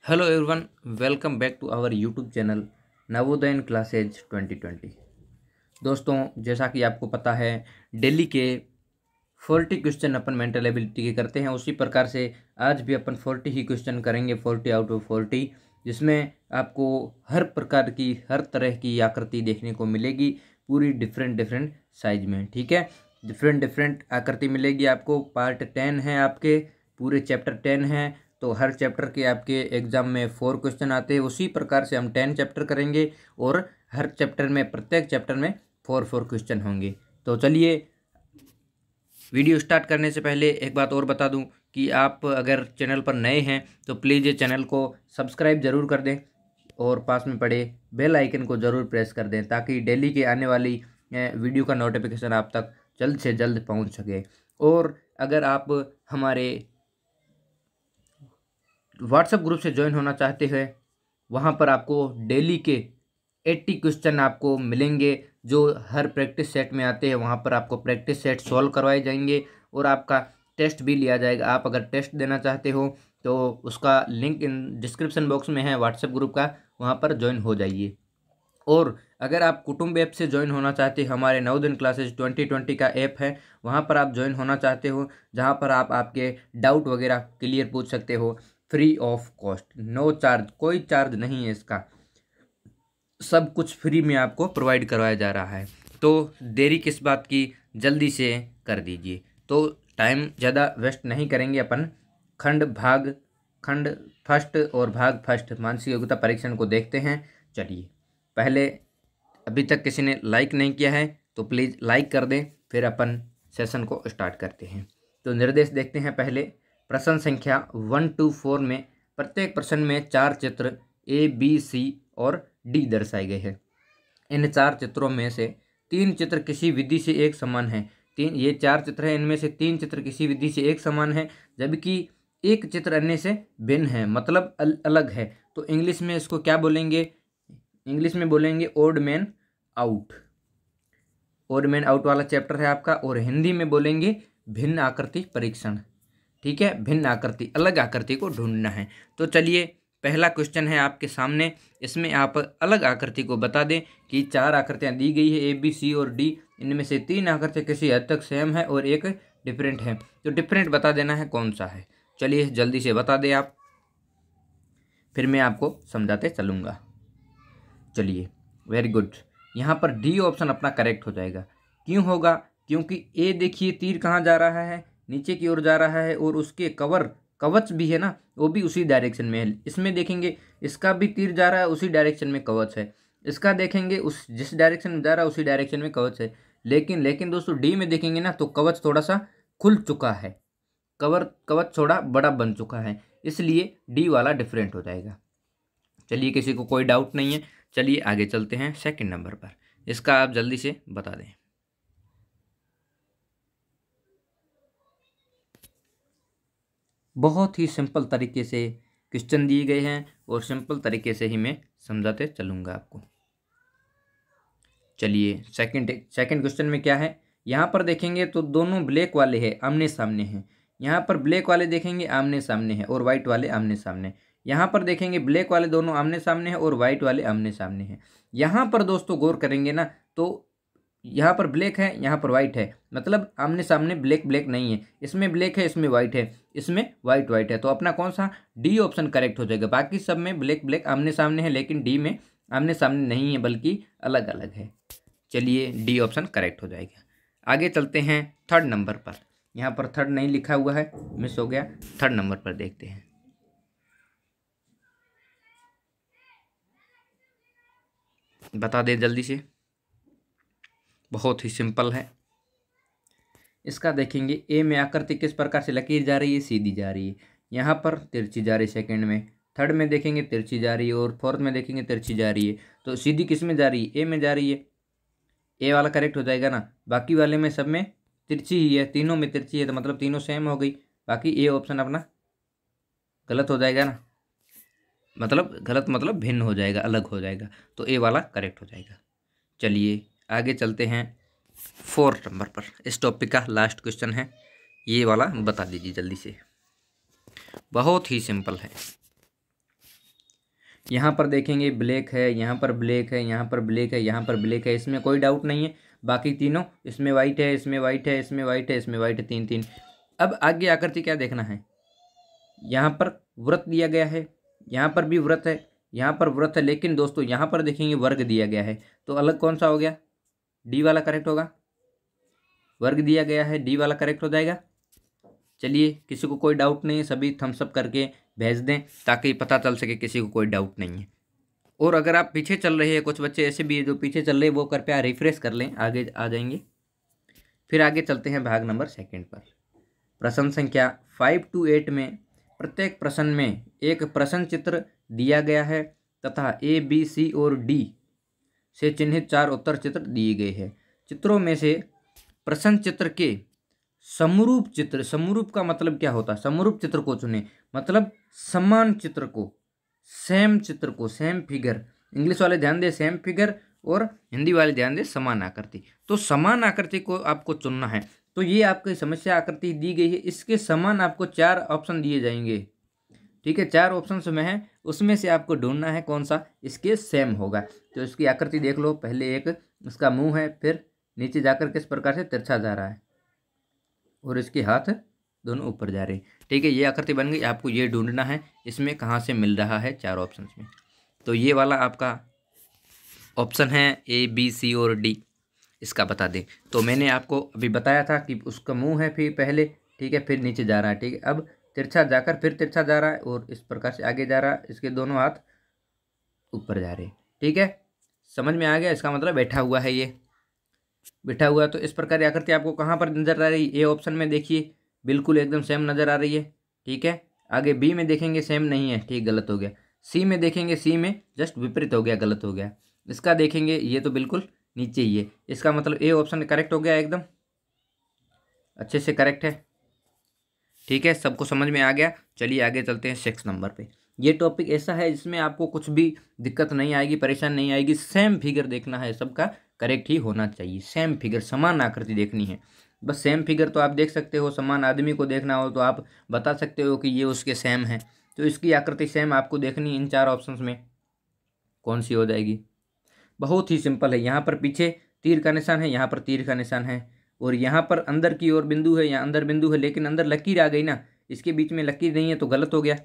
Hello everyone, welcome back to our YouTube channel Navodayan classes 2020। दोस्तों, जैसा कि आपको पता है, डेली के 40 क्वेश्चन अपन मेंटल एबिलिटी के करते हैं। उसी प्रकार से आज भी अपन 40 ही क्वेश्चन करेंगे, 40 आउट ऑफ 40, जिसमें आपको हर प्रकार की हर तरह की आकृति देखने को मिलेगी, पूरी डिफरेंट डिफरेंट साइज में। ठीक है, डिफरेंट डिफरेंट आकृति मिलेगी आपको। पार्ट 10 है, आपके पूरे चैप्टर 10 है, तो हर चैप्टर के आपके एग्जाम में 4 क्वेश्चन आते हैं। उसी प्रकार से हम 10 चैप्टर करेंगे और हर चैप्टर में, प्रत्येक चैप्टर में 4 क्वेश्चन होंगे। तो चलिए, वीडियो स्टार्ट करने से पहले एक बात और बता दूं कि आप अगर चैनल पर नए हैं तो प्लीज़ ये चैनल को सब्सक्राइब ज़रूर कर दें और पास में पड़े बेल आइकन को ज़रूर प्रेस कर दें, ताकि डेली के आने वाली वीडियो का नोटिफिकेशन आप तक जल्द से जल्द पहुंच सके। और अगर आप हमारे व्हाट्सएप ग्रुप से ज्वाइन होना चाहते हैं, वहाँ पर आपको डेली के 80 क्वेश्चन आपको मिलेंगे, जो हर प्रैक्टिस सेट में आते हैं। वहाँ पर आपको प्रैक्टिस सेट सॉल्व करवाए जाएंगे और आपका टेस्ट भी लिया जाएगा। आप अगर टेस्ट देना चाहते हो तो उसका लिंक इन डिस्क्रिप्शन बॉक्स में है व्हाट्सएप ग्रुप का, वहाँ पर ज्वाइन हो जाइए। और अगर आप कुटुंब ऐप से ज्वाइन होना चाहते हैं, हमारे नवोदयन क्लासेज 2020 का ऐप है, वहाँ पर आप ज्वाइन होना चाहते हो, जहाँ पर आप आपके डाउट वगैरह क्लियर पूछ सकते हो, free of cost, no charge, कोई चार्ज नहीं है इसका, सब कुछ फ्री में आपको प्रोवाइड करवाया जा रहा है। तो देरी किस बात की, जल्दी से कर दीजिए। तो टाइम ज़्यादा वेस्ट नहीं करेंगे अपन, खंड फर्स्ट और भाग फर्स्ट मानसिक योग्यता परीक्षण को देखते हैं। चलिए, पहले अभी तक किसी ने लाइक नहीं किया है तो प्लीज़ लाइक कर दें, फिर अपन सेशन को स्टार्ट करते हैं। तो निर्देश देखते हैं। पहले प्रश्न संख्या 1 to 4 में प्रत्येक प्रश्न में 4 चित्र A, B, C और D दर्शाए गए हैं। इन 4 चित्रों में से 3 चित्र किसी विधि से एक समान हैं। ये 4 चित्र हैं, इनमें से 3 चित्र किसी विधि से एक समान है, जबकि एक चित्र अन्य से भिन्न है, मतलब अलग है। तो इंग्लिश में इसको क्या बोलेंगे? इंग्लिश में बोलेंगे odd man out. Odd man out वाला चैप्टर है आपका। और हिंदी में बोलेंगे भिन्न आकृति परीक्षण। ठीक है, भिन्न आकृति, अलग आकृति को ढूंढना है। तो चलिए, पहला क्वेश्चन है आपके सामने। इसमें आप अलग आकृति को बता दें कि 4 आकृतियां दी गई है, ए, बी, सी और डी। इनमें से 3 आकृतियां किसी हद तक सेम है और एक डिफरेंट है। तो डिफरेंट बता देना है कौन सा है। चलिए, जल्दी से बता दें आप, फिर मैं आपको समझाते चलूँगा। चलिए, वेरी गुड। यहाँ पर डी ऑप्शन अपना करेक्ट हो जाएगा। क्यों होगा? क्योंकि ए देखिए, तीर कहाँ जा रहा है, नीचे की ओर जा रहा है, और उसके कवच भी है ना, वो भी उसी डायरेक्शन में है। इसमें देखेंगे, इसका भी तीर जा रहा है, उसी डायरेक्शन में कवच है। इसका देखेंगे, उस जिस डायरेक्शन में जा रहा है उसी डायरेक्शन में कवच है। लेकिन दोस्तों, डी में देखेंगे ना तो कवच थोड़ा सा खुल चुका है, कवच थोड़ा बड़ा बन चुका है, इसलिए डी वाला डिफरेंट हो जाएगा। चलिए, किसी को कोई डाउट नहीं है। चलिए आगे चलते हैं सेकंड नंबर पर। इसका आप जल्दी से बता दें। बहुत ही सिंपल तरीके से क्वेश्चन दिए गए हैं और सिंपल तरीके से ही मैं समझाते चलूँगा आपको। चलिए, सेकंड क्वेश्चन में क्या है, यहाँ पर देखेंगे तो दोनों ब्लैक वाले हैं, आमने सामने हैं। यहाँ पर ब्लैक वाले देखेंगे आमने सामने हैं और वाइट वाले आमने सामने। यहाँ पर देखेंगे ब्लैक वाले दोनों आमने सामने हैं और वाइट वाले आमने सामने हैं। यहाँ पर दोस्तों गौर करेंगे ना तो यहाँ पर ब्लैक है, यहाँ पर वाइट है, मतलब आमने सामने ब्लैक नहीं है। इसमें ब्लैक है, इसमें वाइट है, इसमें वाइट है। तो अपना कौन सा? डी ऑप्शन करेक्ट हो जाएगा। बाकी सब में ब्लैक आमने सामने है, लेकिन डी में आमने सामने नहीं है, बल्कि अलग अलग है। चलिए, डी ऑप्शन करेक्ट हो जाएगा। आगे चलते हैं थर्ड नंबर पर। यहाँ पर थर्ड नहीं लिखा हुआ है, मिस हो गया। थर्ड नंबर पर देखते हैं। बता दें जल्दी से, बहुत ही सिंपल है। इसका देखेंगे, ए में आकृति किस प्रकार से लकीर जा रही है, सीधी जा रही है। यहाँ पर तिरछी जा रही है सेकंड में, थर्ड में देखेंगे तिरछी जा रही है, और फोर्थ में देखेंगे तिरछी जा रही है। तो सीधी किस में जा रही है? ए में जा रही है। ए वाला करेक्ट हो जाएगा ना। बाकी वाले में सब में तिरछी ही है, तीनों में तिरछी है, तो मतलब तीनों सेम हो गई। बाकी ए ऑप्शन अपना गलत हो जाएगा ना, मतलब गलत मतलब भिन्न हो जाएगा, अलग हो जाएगा। तो ए वाला करेक्ट हो जाएगा। चलिए आगे चलते हैं फोर्थ नंबर पर। इस टॉपिक का लास्ट क्वेश्चन है, ये वाला बता दीजिए जल्दी से। बहुत ही सिंपल है। यहाँ पर देखेंगे ब्लैक है, यहाँ पर ब्लैक है, यहाँ पर ब्लैक है, यहाँ पर ब्लैक है, इसमें कोई डाउट नहीं है। बाकी तीनों, इसमें वाइट है, इसमें वाइट है, इसमें वाइट है, इसमें वाइट है, तीन तीन। अब आगे आकृति क्या देखना है, यहाँ पर वृत्त दिया गया है, यहाँ पर भी वृत्त है, यहाँ पर वृत्त है, लेकिन दोस्तों यहाँ पर देखेंगे वर्ग दिया गया है, तो अलग कौन सा हो गया, डी वाला करेक्ट होगा। वर्ग दिया गया है, डी वाला करेक्ट हो जाएगा। चलिए, किसी को कोई डाउट नहीं है, सभी थम्स अप करके भेज दें ताकि पता चल सके किसी को कोई डाउट नहीं है। और अगर आप पीछे चल रहे हैं, कुछ बच्चे ऐसे भी है जो पीछे चल रहे हैं, वो कृपया रिफ्रेश कर लें, आगे आ जाएंगे। फिर आगे चलते हैं भाग नंबर 2 पर। प्रश्न संख्या 5 to 8 में प्रत्येक प्रश्न में एक प्रश्न चित्र दिया गया है तथा ए, बी, सी और डी से चिन्हित 4 उत्तर चित्र दिए गए हैं। चित्रों में से प्रश्न चित्र के समरूप चित्र, समरूप का मतलब क्या होता है, समरूप चित्र को चुने, मतलब समान चित्र को, सेम चित्र को, सेम फिगर। इंग्लिश वाले ध्यान दे सेम फिगर, और हिंदी वाले ध्यान दे समान आकृति। तो समान आकृति को आपको चुनना है। तो ये आपकी समस्या आकृति दी गई है, इसके समान आपको 4 ऑप्शन दिए जाएंगे। ठीक है, 4 ऑप्शन में है, उसमें से आपको ढूंढना है कौन सा इसके सेम होगा। तो इसकी आकृति देख लो, पहले एक इसका मुंह है, फिर नीचे जाकर किस प्रकार से तिरछा जा रहा है, और इसके हाथ दोनों ऊपर जा रहे हैं। ठीक है, ये आकृति बन गई। आपको ये ढूंढना है इसमें कहाँ से मिल रहा है 4 ऑप्शन में। तो ये वाला आपका ऑप्शन है ए, बी, सी और डी, इसका बता दें। तो मैंने आपको अभी बताया था कि उसका मुंह है फिर पहले, ठीक है, फिर नीचे जा रहा है, ठीक है, अब तिरछा जाकर फिर तिरछा जा रहा है, और इस प्रकार से आगे जा रहा है, इसके दोनों हाथ ऊपर जा रहे हैं। ठीक है, समझ में आ गया, इसका मतलब बैठा हुआ है, ये बैठा हुआ है। तो इस प्रकार की आकृति आपको कहाँ पर नजर आ रही है, ए ऑप्शन में देखिए, बिल्कुल एकदम सेम नजर आ रही है। ठीक है, आगे बी में देखेंगे सेम नहीं है, ठीक, गलत हो गया। सी में देखेंगे, सी में जस्ट विपरीत हो गया, गलत हो गया। इसका देखेंगे, ये तो बिल्कुल नीचे ही है, इसका मतलब ए ऑप्शन करेक्ट हो गया, एकदम अच्छे से करेक्ट है। ठीक है, सबको समझ में आ गया। चलिए आगे चलते हैं 6 नंबर पे। ये टॉपिक ऐसा है जिसमें आपको कुछ भी दिक्कत नहीं आएगी, परेशान नहीं आएगी, सेम फिगर देखना है, सबका करेक्ट ही होना चाहिए, सेम फिगर, समान आकृति देखनी है। बस सेम फिगर तो आप देख सकते हो, समान आदमी को देखना हो तो आप बता सकते हो कि ये उसके सेम है। तो इसकी आकृति सेम आपको देखनी, इन 4 ऑप्शंस में कौन सी हो जाएगी। बहुत ही सिंपल है, यहाँ पर पीछे तीर का निशान है, यहाँ पर तीर का निशान है, और यहाँ पर अंदर की ओर बिंदु है, यहाँ अंदर बिंदु है, लेकिन अंदर लकीर आ गई ना, इसके बीच में लकीर नहीं है तो गलत हो गया।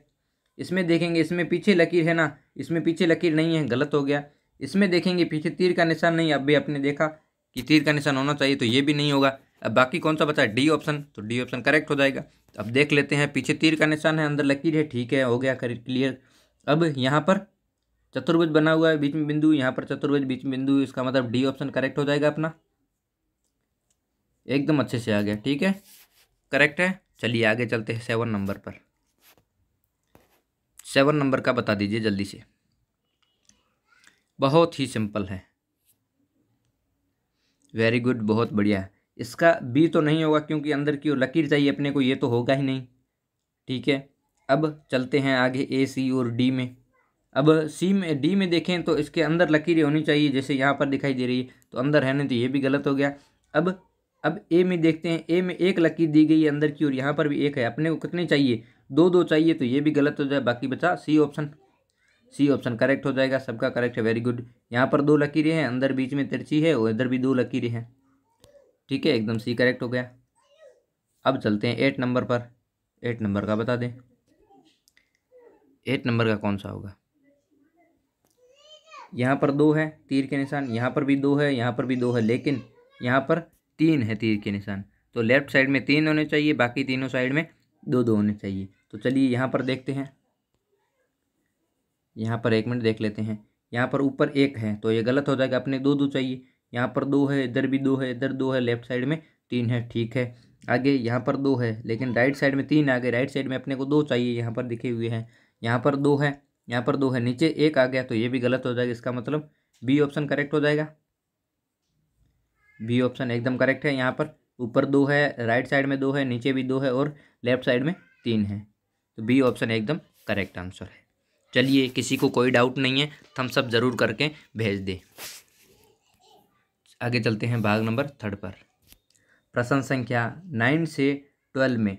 इसमें देखेंगे, इसमें पीछे लकीर है ना, इसमें पीछे लकीर नहीं है, गलत हो गया। इसमें देखेंगे पीछे तीर का निशान नहीं, अब भी आपने देखा कि तीर का निशान होना चाहिए, तो ये भी नहीं होगा। अब बाकी कौन सा बचा है, डी ऑप्शन, तो डी ऑप्शन करेक्ट हो जाएगा। अब देख लेते हैं, पीछे तीर का निशान है, अंदर लकीर है, ठीक है, हो गया क्लियर। अब यहाँ पर चतुर्भुज बना हुआ है, बीच में बिंदु, यहाँ पर चतुर्भुज बीच में बिंदु, इसका मतलब डी ऑप्शन करेक्ट हो जाएगा अपना, एकदम अच्छे से आ गया। ठीक है, करेक्ट है। चलिए आगे चलते हैं 7 नंबर पर। 7 नंबर का बता दीजिए जल्दी से, बहुत ही सिंपल है, वेरी गुड, बहुत बढ़िया। इसका बी तो नहीं होगा क्योंकि अंदर की ओर लकीर चाहिए अपने को, ये तो होगा ही नहीं। ठीक है, अब चलते हैं आगे ए, सी और डी में। अब सी में, डी में देखें तो इसके अंदर लकीरें होनी चाहिए, जैसे यहाँ पर दिखाई दे रही है, तो अंदर है नहीं, तो ये भी गलत हो गया। अब ए में देखते हैं, ए में एक लकीर दी गई है अंदर की, और यहाँ पर भी एक है, अपने को कितनी चाहिए, 2 चाहिए, तो ये भी गलत हो जाए। बाकी बचा C option, C option correct हो जाएगा, सबका करेक्ट है, वेरी गुड। यहाँ पर 2 लकीरें हैं, अंदर बीच में तिरछी है, और इधर भी 2 लकीरें हैं। ठीक है, एकदम सी करेक्ट हो गया। अब चलते हैं 8 नंबर पर। 8 नंबर का बता दें, 8 नंबर का कौन सा होगा। यहाँ पर 2 है तीर के निशान, यहाँ पर भी 2 है, यहाँ पर भी 2 है, लेकिन यहाँ पर 3 है तीर के निशान, तो लेफ्ट साइड में 3 होने चाहिए, बाकी तीनों साइड में 2 होने चाहिए। तो चलिए यहाँ पर देखते हैं, यहाँ पर 1 मिनट देख लेते हैं। यहाँ पर ऊपर 1 है तो ये गलत हो जाएगा, अपने 2 चाहिए। यहाँ पर 2 है, इधर भी 2 है, इधर 2 है, लेफ्ट साइड में 3 है, ठीक है। आगे यहाँ पर 2 है, लेकिन राइट साइड में 3 आ गए, राइट साइड में अपने को 2 चाहिए, यहाँ पर दिखे हुए हैं। यहाँ पर 2 है, यहाँ पर 2 है, नीचे 1 आ गया, तो ये भी गलत हो जाएगा। इसका मतलब बी ऑप्शन करेक्ट हो जाएगा, बी ऑप्शन एकदम करेक्ट है। यहाँ पर ऊपर 2 है, राइट साइड में 2 है, नीचे भी 2 है, और लेफ्ट साइड में 3 है, तो बी ऑप्शन एकदम करेक्ट आंसर है। चलिए, किसी को कोई डाउट नहीं है, थम्स अप जरूर करके भेज दे। आगे चलते हैं भाग नंबर 3 पर। प्रश्न संख्या 9 से 12 में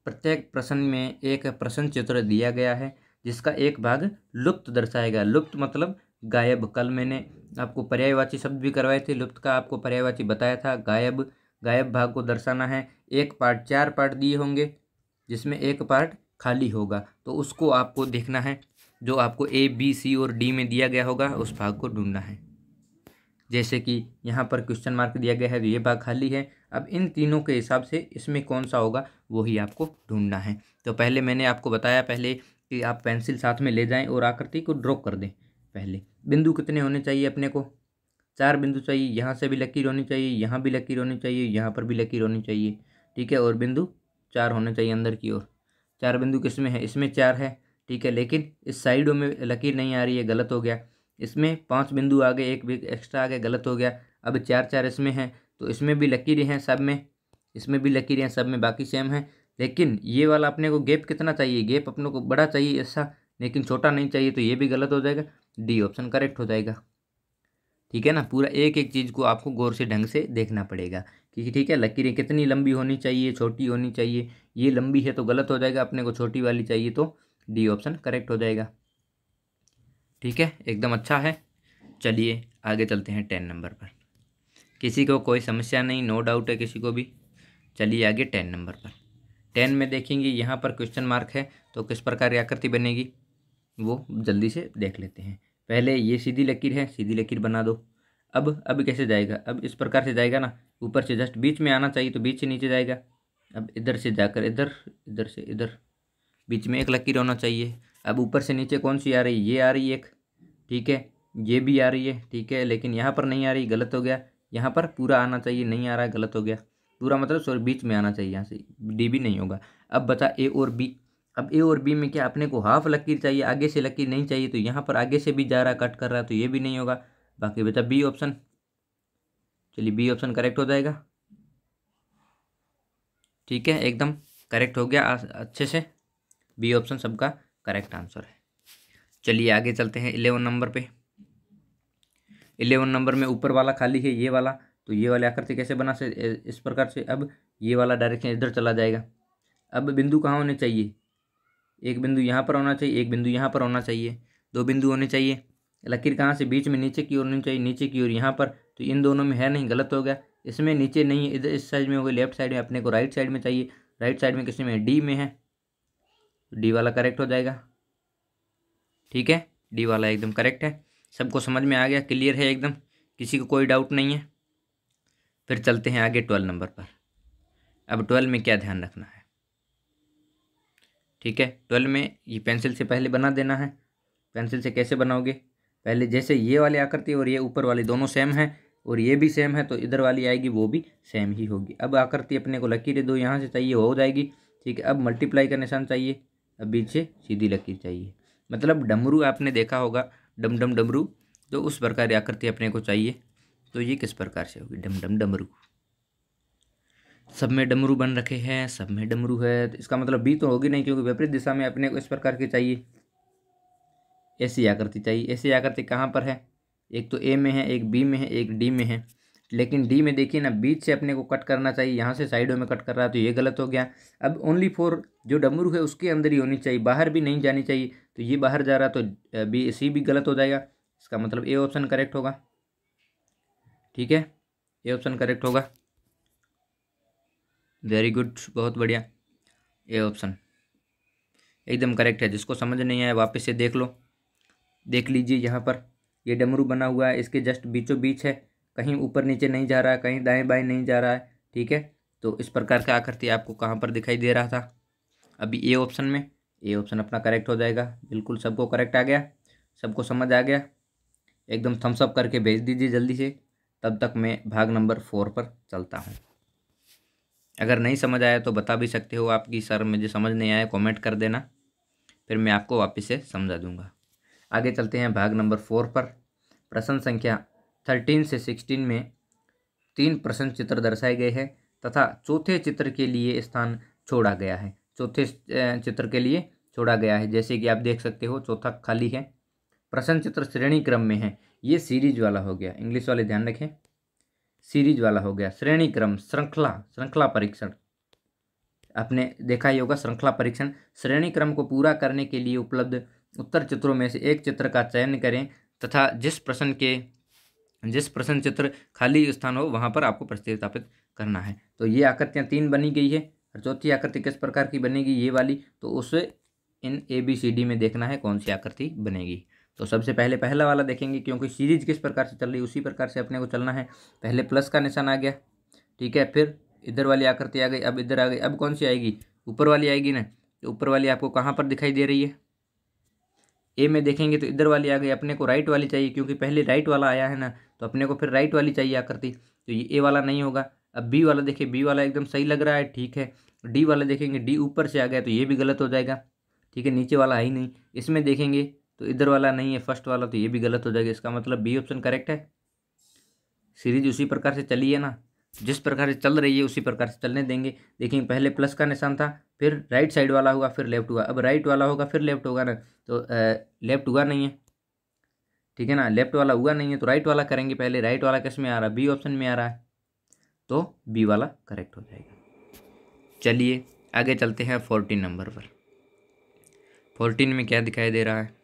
प्रत्येक प्रश्न में एक प्रश्न चित्र दिया गया है जिसका एक भाग लुप्त दर्शाएगा। लुप्त मतलब गायब। कल मैंने आपको पर्यायवाची शब्द भी करवाए थे, लुप्त का आपको पर्यायवाची बताया था। गायब, गायब भाग को दर्शाना है। एक पार्ट, 4 पार्ट दिए होंगे जिसमें एक पार्ट खाली होगा, तो उसको आपको देखना है। जो आपको ए बी सी और डी में दिया गया होगा उस भाग को ढूंढना है। जैसे कि यहाँ पर क्वेश्चन मार्क दिया गया है तो ये भाग खाली है। अब इन तीनों के हिसाब से इसमें कौन सा होगा वही आपको ढूंढना है। तो पहले मैंने आपको बताया पहले कि आप पेंसिल साथ में ले जाएं और आकृति को ड्रॉ कर दें। पहले बिंदु कितने होने चाहिए अपने को? 4 बिंदु चाहिए। यहाँ से भी लकीर होनी चाहिए, यहाँ भी लकीर होनी चाहिए, यहाँ पर भी लकीर होनी चाहिए। ठीक है, और बिंदु 4 होने चाहिए अंदर की ओर। 4 बिंदु किस में है? इसमें 4 है। ठीक है, लेकिन इस साइडों में लकीर नहीं आ रही है, गलत हो गया। इसमें 5 बिंदु आ गए, एक भी एक्स्ट्रा आ गया, गलत हो गया। अब 4 इसमें हैं तो इसमें भी लकीरें हैं सब में, इसमें भी लकीरें हैं सब में, बाकी सेम है। लेकिन ये वाला अपने को गैप कितना चाहिए? गैप अपने को बड़ा चाहिए ऐसा, लेकिन छोटा नहीं चाहिए, तो ये भी गलत हो जाएगा। डी ऑप्शन करेक्ट हो जाएगा। ठीक है ना, पूरा एक एक चीज़ को आपको गौर से ढंग से देखना पड़ेगा कि ठीक है लकीरें कितनी लंबी होनी चाहिए, छोटी होनी चाहिए। ये लंबी है तो गलत हो जाएगा, अपने को छोटी वाली चाहिए तो डी ऑप्शन करेक्ट हो जाएगा। ठीक है, एकदम अच्छा है। चलिए आगे चलते हैं 10 नंबर पर। किसी को कोई समस्या नहीं, नो डाउट है किसी को भी। चलिए आगे 10 नंबर पर। 10 में देखेंगे यहाँ पर क्वेश्चन मार्क है तो किस प्रकार की आकृति बनेगी वो जल्दी से देख लेते हैं। पहले ये सीधी लकीर है, सीधी लकीर बना दो। अब कैसे जाएगा? अब इस प्रकार से जाएगा ना, ऊपर से जस्ट बीच में आना चाहिए तो बीच से नीचे जाएगा। अब इधर से जाकर इधर, इधर से इधर, बीच में एक लकीर होना चाहिए। अब ऊपर से नीचे कौन सी आ रही है? ये आ रही है एक। ठीक है, ये भी आ रही है। ठीक है, लेकिन यहाँ पर नहीं आ रही, गलत हो गया। यहाँ पर पूरा आना चाहिए, नहीं आ रहा है, गलत हो गया। पूरा मतलब सॉरी बीच में आना चाहिए, यहाँ से डी भी नहीं होगा। अब बचा ए और बी। अब ए और बी में क्या अपने को हाफ लकीर चाहिए, आगे से लकीर नहीं चाहिए, तो यहाँ पर आगे से भी जा रहा, कट कर रहा है, तो ये भी नहीं होगा। बाकी बचा बी ऑप्शन। चलिए बी ऑप्शन करेक्ट हो जाएगा। ठीक है, एकदम करेक्ट हो गया अच्छे से। बी ऑप्शन सबका करेक्ट आंसर है। चलिए आगे चलते हैं 11 नंबर पे। 11 नंबर में ऊपर वाला खाली है, ये वाला, तो ये वाली आकृति कैसे बना से इस प्रकार से। अब ये वाला डायरेक्शन इधर चला जाएगा। अब बिंदु कहाँ होने चाहिए? एक बिंदु यहाँ पर होना चाहिए, एक बिंदु यहाँ पर होना चाहिए, 2 बिंदु होने चाहिए। लकीर कहाँ से? बीच में नीचे की ओर होनी चाहिए, नीचे की ओर यहाँ पर, तो इन दोनों में है नहीं, गलत हो गया। इसमें नीचे नहीं है, इधर इस साइड में हो गई, लेफ्ट साइड में, अपने को राइट साइड में चाहिए। राइट साइड में किसी में? डी में है, डी वाला करेक्ट हो जाएगा। ठीक है, डी वाला एकदम करेक्ट है। सबको समझ में आ गया, क्लियर है एकदम, किसी को कोई डाउट नहीं है। फिर चलते हैं आगे 12 नंबर पर। अब 12 में क्या ध्यान रखना है? ठीक है, 12 में ये पेंसिल से पहले बना देना है। पेंसिल से कैसे बनाओगे? पहले जैसे ये वाली आकृति और ये ऊपर वाली दोनों सेम है और ये भी सेम है, तो इधर वाली आएगी वो भी सेम ही होगी। अब आकृति अपने को लकीरें दो यहाँ से चाहिए, हो जाएगी। ठीक है, अब मल्टीप्लाई का निशान चाहिए, अब बीच से सीधी लकीर चाहिए। मतलब डमरू आपने देखा होगा, डम डम डमरू, तो उस प्रकार की आकृति अपने को चाहिए। तो ये किस प्रकार से होगी? डम डम डमरू। सब में डमरू बन रखे हैं, सब में डमरू है, तो इसका मतलब बी तो होगी नहीं, क्योंकि विपरीत दिशा में अपने को इस प्रकार की चाहिए, ऐसी आकृति चाहिए। ऐसी आकृति कहाँ पर है? एक तो ए में है, एक बी में है, एक डी में है। लेकिन डी में देखिए ना, बीच से अपने को कट करना चाहिए, यहाँ से साइडों में कट कर रहा है, तो ये गलत हो गया। अब ओनली फॉर जो डमरू है उसके अंदर ही होनी चाहिए, बाहर भी नहीं जानी चाहिए, तो ये बाहर जा रहा, तो बी सी भी गलत हो जाएगा। इसका मतलब ए ऑप्शन करेक्ट होगा। ठीक है, ए ऑप्शन करेक्ट होगा। वेरी गुड, बहुत बढ़िया, ए ऑप्शन एकदम करेक्ट है। जिसको समझ नहीं आया वापस से देख लो, देख लीजिए। यहाँ पर ये डमरू बना हुआ है, इसके जस्ट बीचों बीच है, कहीं ऊपर नीचे नहीं जा रहा है, कहीं दाएं बाएं नहीं जा रहा है। ठीक है, तो इस प्रकार का आकृति आपको कहाँ पर दिखाई दे रहा था? अभी ए ऑप्शन में। ए ऑप्शन अपना करेक्ट हो जाएगा। बिल्कुल सबको करेक्ट आ गया, सबको समझ आ गया? एकदम थम्स अप करके भेज दीजिए जल्दी से, तब तक मैं भाग नंबर 4 पर चलता हूँ। अगर नहीं समझ आया तो बता भी सकते हो आपकी सर मुझे समझ नहीं आया, कमेंट कर देना, फिर मैं आपको वापस से समझा दूंगा। आगे चलते हैं भाग नंबर 4 पर। प्रश्न संख्या 13 से 16 में 3 प्रश्न चित्र दर्शाए गए हैं तथा चौथे चित्र के लिए स्थान छोड़ा गया है। चौथे चित्र के लिए छोड़ा गया है, जैसे कि आप देख सकते हो चौथा खाली है। प्रश्न चित्र श्रेणी क्रम में है, ये सीरीज वाला हो गया, इंग्लिश वाले ध्यान रखें, सीरीज वाला हो गया। श्रेणी क्रम, श्रृंखला, श्रृंखला परीक्षण, आपने देखा ही होगा श्रृंखला परीक्षण। श्रेणी क्रम को पूरा करने के लिए उपलब्ध उत्तर चित्रों में से एक चित्र का चयन करें तथा जिस प्रश्न चित्र खाली स्थान हो वहां पर आपको प्रतिस्थापित करना है। तो ये आकृतियां 3 बनी गई है और चौथी आकृति किस प्रकार की बनेगी, ये वाली। तो उसे इन ABCD में देखना है कौन सी आकृति बनेगी। तो सबसे पहले पहला वाला देखेंगे, क्योंकि सीरीज किस प्रकार से चल रही है उसी प्रकार से अपने को चलना है। पहले प्लस का निशान आ गया, ठीक है, फिर इधर वाली आकृति आ गई, अब इधर आ गई। अब कौन सी आएगी, ऊपर वाली आएगी ना। तो ऊपर वाली आपको कहाँ पर दिखाई दे रही है, ए में देखेंगे तो इधर वाली आ गई। अपने को राइट वाली चाहिए, क्योंकि पहले राइट वाला आया है ना, तो अपने को फिर राइट वाली चाहिए आकृति। तो ये ए वाला नहीं होगा। अब बी वाला देखिए, बी वाला एकदम सही लग रहा है, ठीक है। डी वाला देखेंगे, डी ऊपर से आ गया तो ये भी गलत हो जाएगा, ठीक है, नीचे वाला है ही नहीं। इसमें देखेंगे तो इधर वाला नहीं है फर्स्ट वाला, तो ये भी गलत हो जाएगा। इसका मतलब बी ऑप्शन करेक्ट है। सीरीज उसी प्रकार से चली है ना, जिस प्रकार से चल रही है उसी प्रकार से चलने देंगे। देखिए पहले प्लस का निशान था, फिर राइट साइड वाला हुआ, फिर लेफ्ट हुआ। अब राइट वाला होगा फिर लेफ्ट होगा ना, तो लेफ्ट हुआ नहीं है, ठीक है ना, लेफ्ट वाला हुआ नहीं है तो राइट वाला करेंगे पहले। राइट वाला किस में आ रहा है, बी ऑप्शन में आ रहा है, तो बी वाला करेक्ट हो जाएगा। चलिए आगे चलते हैं 14 नंबर पर। 14 में क्या दिखाई दे रहा है,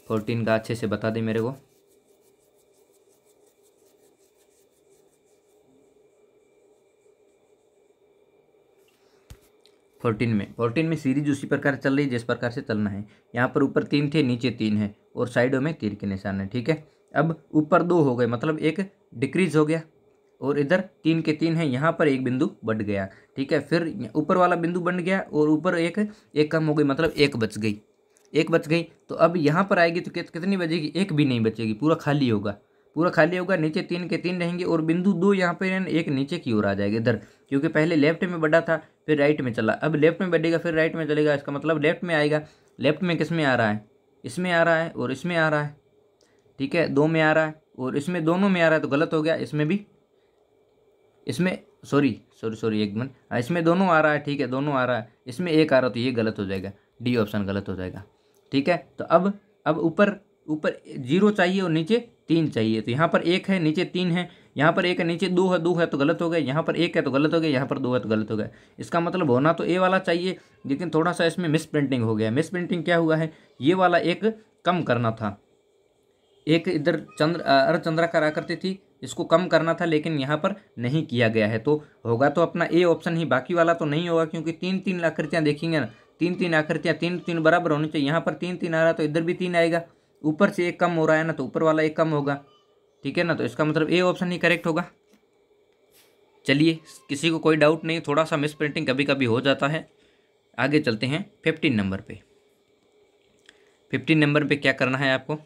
14 का अच्छे से बता दें मेरे को। फोर्टीन में सीरीज उसी प्रकार चल रही है जिस प्रकार से चलना है। यहाँ पर ऊपर 3 थे, नीचे 3 है और साइडों में तीर के निशान है, ठीक है। अब ऊपर 2 हो गए, मतलब एक डिक्रीज हो गया, और इधर 3 के 3 है, यहाँ पर एक बिंदु बढ़ गया, ठीक है। फिर ऊपर वाला बिंदु बन गया और ऊपर एक कम हो गई, मतलब एक बच गई। तो अब यहाँ पर आएगी तो कितनी बचेगी, एक भी नहीं बचेगी, पूरा खाली होगा। नीचे 3 के 3 रहेंगे और बिंदु 2 यहाँ पर एक नीचे की ओर आ जाएगा इधर, क्योंकि पहले लेफ्ट में बढ़ा था फिर राइट में चला, अब लेफ्ट में बढ़ेगा फिर राइट में चलेगा। इसका मतलब लेफ्ट में आएगा। लेफ्ट में किस में आ रहा है, इसमें आ रहा है और इसमें आ रहा है, ठीक है, 2 में आ रहा है और इसमें दोनों में आ रहा है, तो गलत हो गया। इसमें भी, इसमें सॉरी एक मिनट, इसमें दोनों आ रहा है, ठीक है, दोनों आ रहा है, इसमें एक आ रहा है, तो ये गलत हो जाएगा, डी ऑप्शन गलत हो जाएगा, ठीक है। तो अब ऊपर 0 चाहिए और नीचे 3 चाहिए, तो यहाँ पर 1 है नीचे 3 है, यहाँ पर 1 है नीचे 2 है तो गलत हो गया, यहाँ पर 1 है तो गलत हो गया, यहाँ पर 2 है तो गलत हो गया। इसका मतलब होना तो ए वाला चाहिए, लेकिन थोड़ा सा इसमें मिस प्रिंटिंग हो गया। मिस प्रिंटिंग क्या हुआ है, ये वाला एक कम करना था, एक इधर अर्धचंद्राकार आकृति थी, इसको कम करना था, लेकिन यहाँ पर नहीं किया गया है, तो होगा तो अपना ए ऑप्शन ही, बाकी वाला तो नहीं होगा, क्योंकि 3 आकृतियाँ देखेंगे ना, 3 आकृतियाँ 3 बराबर होनी चाहिए। यहाँ पर 3 आ रहा है तो इधर भी 3 आएगा, ऊपर से एक कम हो रहा है ना, तो ऊपर वाला एक कम होगा, ठीक है ना। तो इसका मतलब ए ऑप्शन ही करेक्ट होगा। चलिए, किसी को कोई डाउट नहीं, थोड़ा सा मिस प्रिंटिंग कभी कभी हो जाता है। आगे चलते हैं 15 नंबर पे। 15 नंबर पे क्या करना है आपको,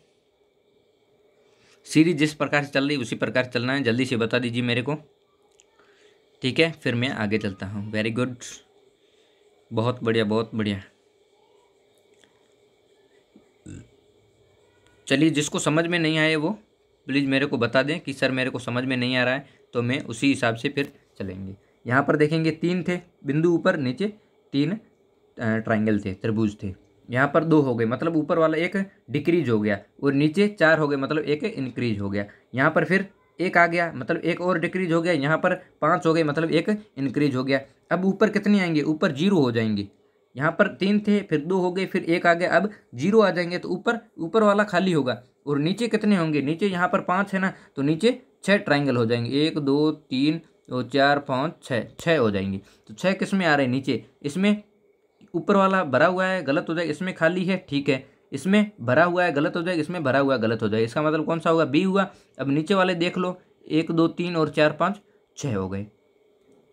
सीरीज जिस प्रकार से चल रही है उसी प्रकार से चलना है। जल्दी से बता दीजिए मेरे को, ठीक है, फिर मैं आगे चलता हूँ। वेरी गुड, बहुत बढ़िया। चलिए, जिसको समझ में नहीं आए वो प्लीज़ मेरे को बता दें कि सर मेरे को समझ में नहीं आ रहा है, तो मैं उसी हिसाब से फिर चलेंगे। यहाँ पर देखेंगे 3 थे बिंदु, ऊपर नीचे 3 ट्राइंगल थे, त्रिभुज थे। यहाँ पर 2 हो गए, मतलब ऊपर वाला एक डिक्रीज हो गया, और नीचे 4 हो गए, मतलब एक इंक्रीज हो गया। यहाँ पर फिर 1 आ गया, मतलब एक और डिक्रीज हो गया। यहाँ पर 5 हो गए, मतलब एक इंक्रीज हो गया। अब ऊपर कितने आएंगे, ऊपर 0 हो जाएंगे। यहाँ पर 3 थे, फिर 2 हो गए, फिर 1 आ गया, अब 0 आ जाएंगे, तो ऊपर वाला खाली होगा। और नीचे कितने होंगे, नीचे यहाँ पर 5 है ना, तो नीचे 6 ट्राइंगल हो जाएंगे, 1 2 3 और 4 5 6 हो जाएंगे। तो 6 किस में आ रहे हैं, नीचे। इसमें ऊपर वाला भरा हुआ है, गलत हो जाएगा, इसमें खाली है, ठीक है, इसमें भरा हुआ है, गलत हो जाएगा, इसमें भरा हुआ है, गलत हो जाएगा। इसका मतलब कौन सा होगा, बी हुआ। अब नीचे वाले देख लो, 1 2 3 और 4 5 6 हो गए,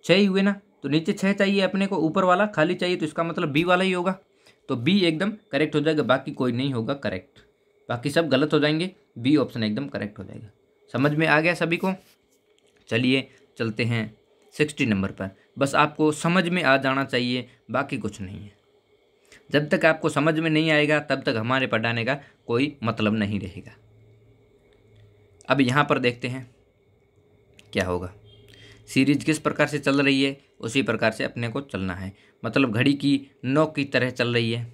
6 ही हुए ना, तो नीचे 6 चाहिए अपने को, ऊपर वाला खाली चाहिए, तो इसका मतलब बी वाला ही होगा। तो बी एकदम करेक्ट हो जाएगा, बाकी कोई नहीं होगा करेक्ट, बाकी सब गलत हो जाएंगे, बी ऑप्शन एकदम करेक्ट हो जाएगा। समझ में आ गया सभी को। चलिए चलते हैं 60 नंबर पर। बस आपको समझ में आ जाना चाहिए, बाकी कुछ नहीं है। जब तक आपको समझ में नहीं आएगा तब तक हमारे पढ़ाने का कोई मतलब नहीं रहेगा। अब यहाँ पर देखते हैं क्या होगा। सीरीज किस प्रकार से चल रही है उसी प्रकार से अपने को चलना है, मतलब घड़ी की नोक की तरह चल रही है,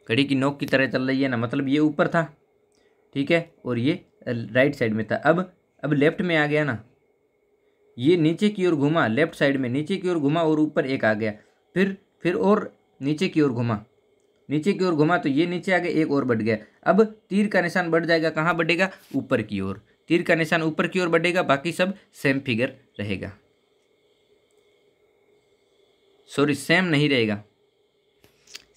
घड़ी की नोक की तरह चल रही है ना, मतलब ये ऊपर था, ठीक है, और ये राइट साइड में था। अब अब लेफ्ट में आ गया ना, ये नीचे की ओर घुमा, लेफ्ट साइड में नीचे की ओर घुमा और ऊपर एक आ गया, फिर और नीचे की ओर घुमा, नीचे की ओर घुमा तो ये नीचे आ गया, एक और बढ़ गया। अब तीर का निशान बढ़ जाएगा, कहाँ बढ़ेगा, ऊपर की ओर। तीर का निशान ऊपर की ओर बढ़ेगा, बाकी सब सेम फिगर रहेगा, सॉरी सेम नहीं रहेगा,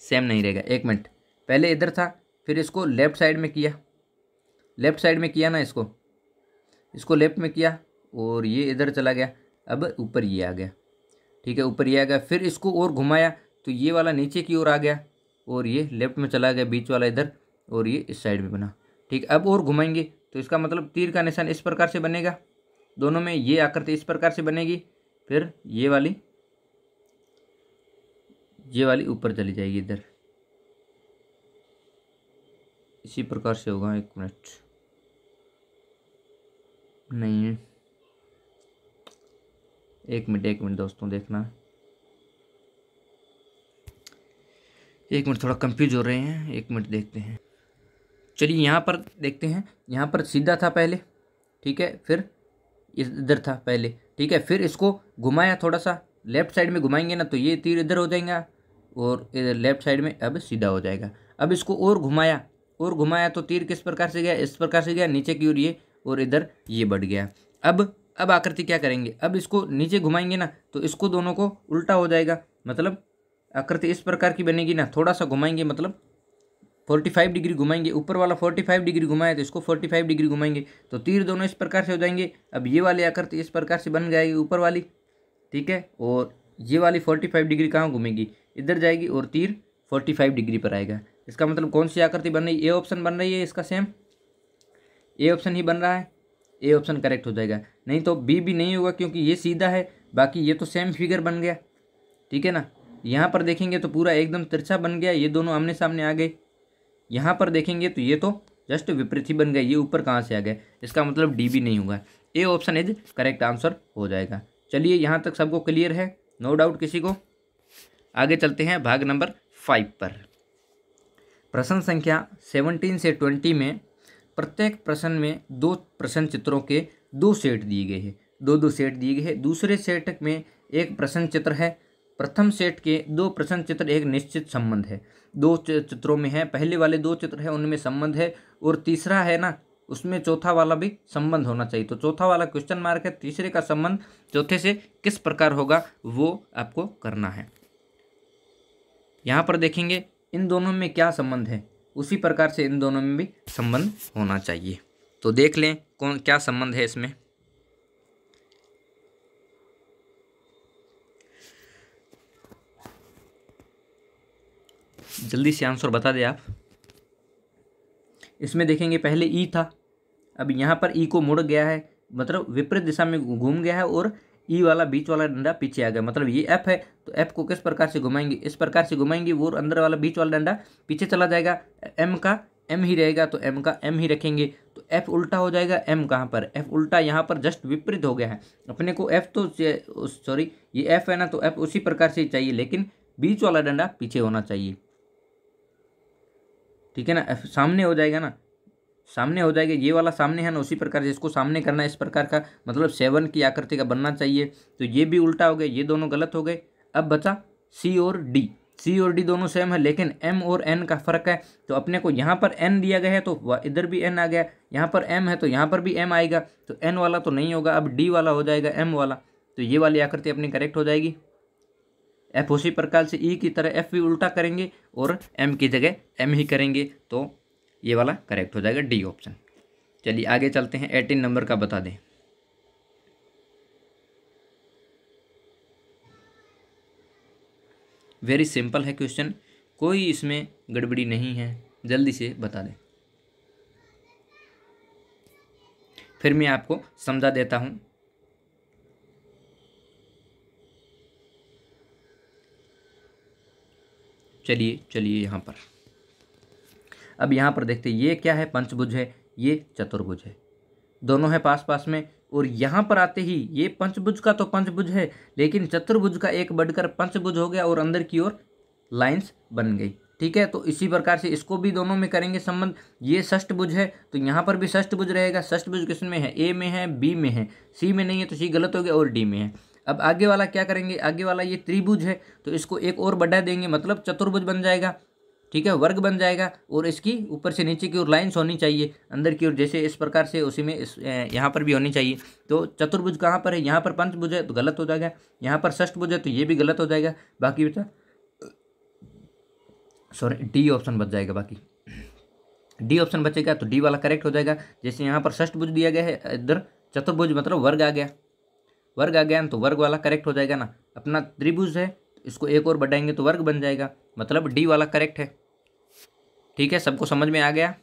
सेम नहीं रहेगा। एक मिनट, पहले इधर था, फिर इसको लेफ्ट साइड में किया, लेफ्ट साइड में किया ना, इसको लेफ्ट में किया और ये इधर चला गया, अब ऊपर ये आ गया, ठीक है, ऊपर ये आ गया। फिर इसको और घुमाया तो ये वाला नीचे की ओर आ गया और ये लेफ्ट में चला गया, बीच वाला इधर, और ये इस साइड में बना, ठीक। अब और घुमाएंगे तो इसका मतलब तीर का निशान इस प्रकार से बनेगा, दोनों में ये आकृति इस प्रकार से बनेगी, फिर ये वाली ऊपर चली जाएगी इधर, इसी प्रकार से होगा। एक मिनट, नहीं, एक मिनट दोस्तों, देखना, एक मिनट, थोड़ा कंफ्यूज हो रहे हैं, एक मिनट देखते हैं। चलिए यहाँ पर देखते हैं, यहाँ पर सीधा था पहले, ठीक है, फिर इधर था पहले, ठीक है, फिर इसको घुमाया थोड़ा सा, लेफ्ट साइड में घुमाएंगे ना तो ये तीर इधर हो जाएगा और इधर लेफ्ट साइड में अब सीधा हो जाएगा। अब इसको और घुमाया तो तीर किस प्रकार से गया, इस प्रकार से गया नीचे की ओर ये, और इधर ये बढ़ गया। अब आकृति क्या करेंगे, अब इसको नीचे घुमाएंगे ना तो इसको दोनों को उल्टा हो जाएगा, मतलब आकृति इस प्रकार की बनेगी ना, थोड़ा सा घुमाएंगे मतलब 45 डिग्री घुमाएंगे, ऊपर वाला 45 डिग्री घुमाया तो इसको 45 डिग्री घुमाएंगे तो तीर दोनों इस प्रकार से हो जाएंगे। अब ये वाली आकृति इस प्रकार से बन जाएगी ऊपर वाली, ठीक है, और ये वाली 45 डिग्री कहाँ घूमेगी, इधर जाएगी और तीर 45 डिग्री पर आएगा। इसका मतलब कौन सी आकृति बन रही है, ए ऑप्शन बन रही है इसका, सेम ए ऑप्शन ही बन रहा है, ए ऑप्शन करेक्ट हो जाएगा। नहीं तो बी भी नहीं होगा क्योंकि ये सीधा है, बाकी ये तो सेम फिगर बन गया, ठीक है ना। यहाँ पर देखेंगे तो पूरा एकदम तिरछा बन गया, ये दोनों आमने सामने आ गए। यहाँ पर देखेंगे तो ये तो जस्ट विपरीत ही बन गया, ये ऊपर कहाँ से आ गया, इसका मतलब डी भी नहीं होगा, A option is correct answer हो जाएगा। चलिए यहाँ तक सबको क्लियर है, नो डाउट किसी को। आगे चलते हैं भाग नंबर 5 पर। प्रश्न संख्या 17 से 20 में प्रत्येक प्रश्न में 2 प्रश्न चित्रों के 2 सेट दिए गए हैं, 2 सेट दिए गए हैं। दूसरे सेट में एक प्रश्न चित्र है, प्रथम सेट के 2 प्रश्न चित्र एक निश्चित संबंध है, 2 चित्रों में है, पहले वाले 2 चित्र है उनमें संबंध है, और तीसरा है ना उसमें चौथा वाला भी संबंध होना चाहिए। तो चौथा वाला क्वेश्चन मार्क है, तीसरे का संबंध चौथे से किस प्रकार होगा वो आपको करना है। यहाँ पर देखेंगे इन दोनों में क्या संबंध है, उसी प्रकार से इन दोनों में भी संबंध होना चाहिए। तो देख लें कौन क्या संबंध है इसमें। जल्दी से आंसर बता दें आप। इसमें देखेंगे पहले ई था, अब यहाँ पर ई को मुड़ गया है, मतलब विपरीत दिशा में घूम गया है, और ई वाला बीच वाला डंडा पीछे आ गया, मतलब ये एफ है तो एफ को किस प्रकार से घुमाएंगे, इस प्रकार से घुमाएंगे, वो अंदर वाला बीच वाला डंडा पीछे चला जाएगा, एम का एम ही रहेगा तो एम का एम ही रखेंगे, तो एफ उल्टा हो जाएगा, एम कहाँ पर, एफ उल्टा यहाँ पर जस्ट विपरीत हो गया है। अपने को एफ तो सॉरी ये एफ है ना, तो एफ उसी प्रकार से चाहिए, लेकिन बीच वाला डंडा पीछे होना चाहिए, ठीक है ना। एफ सामने हो जाएगा ना, सामने हो जाएगा, ये वाला सामने है ना, उसी प्रकार से इसको सामने करना है, इस प्रकार का, मतलब 7 की आकृति का बनना चाहिए। तो ये भी उल्टा हो गए, ये दोनों गलत हो गए। अब बचा सी और डी, सी और डी दोनों सेम है, लेकिन एम और एन का फर्क है। तो अपने को यहाँ पर एन दिया गया है तो इधर भी एन आ गया, यहाँ पर एम है तो यहाँ पर भी एम आएगा, तो एन वाला तो नहीं होगा, अब डी वाला हो जाएगा, एम वाला। तो ये वाली आकृति अपनी करेक्ट हो जाएगी। एफ उसी प्रकार से ई की तरह एफ भी उल्टा करेंगे और एम की जगह एम ही करेंगे, तो ये वाला करेक्ट हो जाएगा, डी ऑप्शन। चलिए आगे चलते हैं, 18 नंबर का बता दें। वेरी सिंपल है क्वेश्चन, कोई इसमें गड़बड़ी नहीं है, जल्दी से बता दें, फिर मैं आपको समझा देता हूं। चलिए यहाँ पर, अब यहाँ पर देखते हैं ये क्या है, पंचभुज है, ये चतुर्भुज है, दोनों है पास पास में। और यहाँ पर आते ही ये पंचभुज का तो पंचभुज है, लेकिन चतुर्भुज का एक बढ़कर पंचभुज हो गया और अंदर की ओर लाइंस बन गई। ठीक है। तो इसी प्रकार से इसको भी दोनों में करेंगे संबंध। ये षष्ठभुज है तो यहाँ पर भी षष्ठभुज रहेगा। षष्ठभुज किसमें है? ए में है, बी में है, सी में नहीं है तो सी गलत हो गया, और डी में है। अब आगे वाला क्या करेंगे? आगे वाला ये त्रिभुज है तो इसको एक और बढ़ा देंगे, मतलब चतुर्भुज बन जाएगा। ठीक है, वर्ग बन जाएगा। और इसकी ऊपर से नीचे की ओर लाइन्स होनी चाहिए अंदर की ओर, जैसे इस प्रकार से उसी में यहाँ पर भी होनी चाहिए। तो चतुर्भुज कहाँ पर है? यहाँ पर पंचभुज है तो गलत हो जाएगा, यहाँ पर षष्ठभुज है तो ये भी गलत हो जाएगा। बाकी बचा सॉरी डी ऑप्शन बच जाएगा। बाकी डी ऑप्शन बचेगा तो डी वाला करेक्ट हो जाएगा। जैसे यहाँ पर षष्ठभुज दिया गया है, इधर चतुर्भुज मतलब वर्ग आ गया, वर्ग आ गया तो वर्ग वाला करेक्ट हो जाएगा ना। अपना त्रिभुज है इसको एक और बढ़ाएंगे तो वर्ग बन जाएगा, मतलब डी वाला करेक्ट है। ठीक है, सबको समझ में आ गया?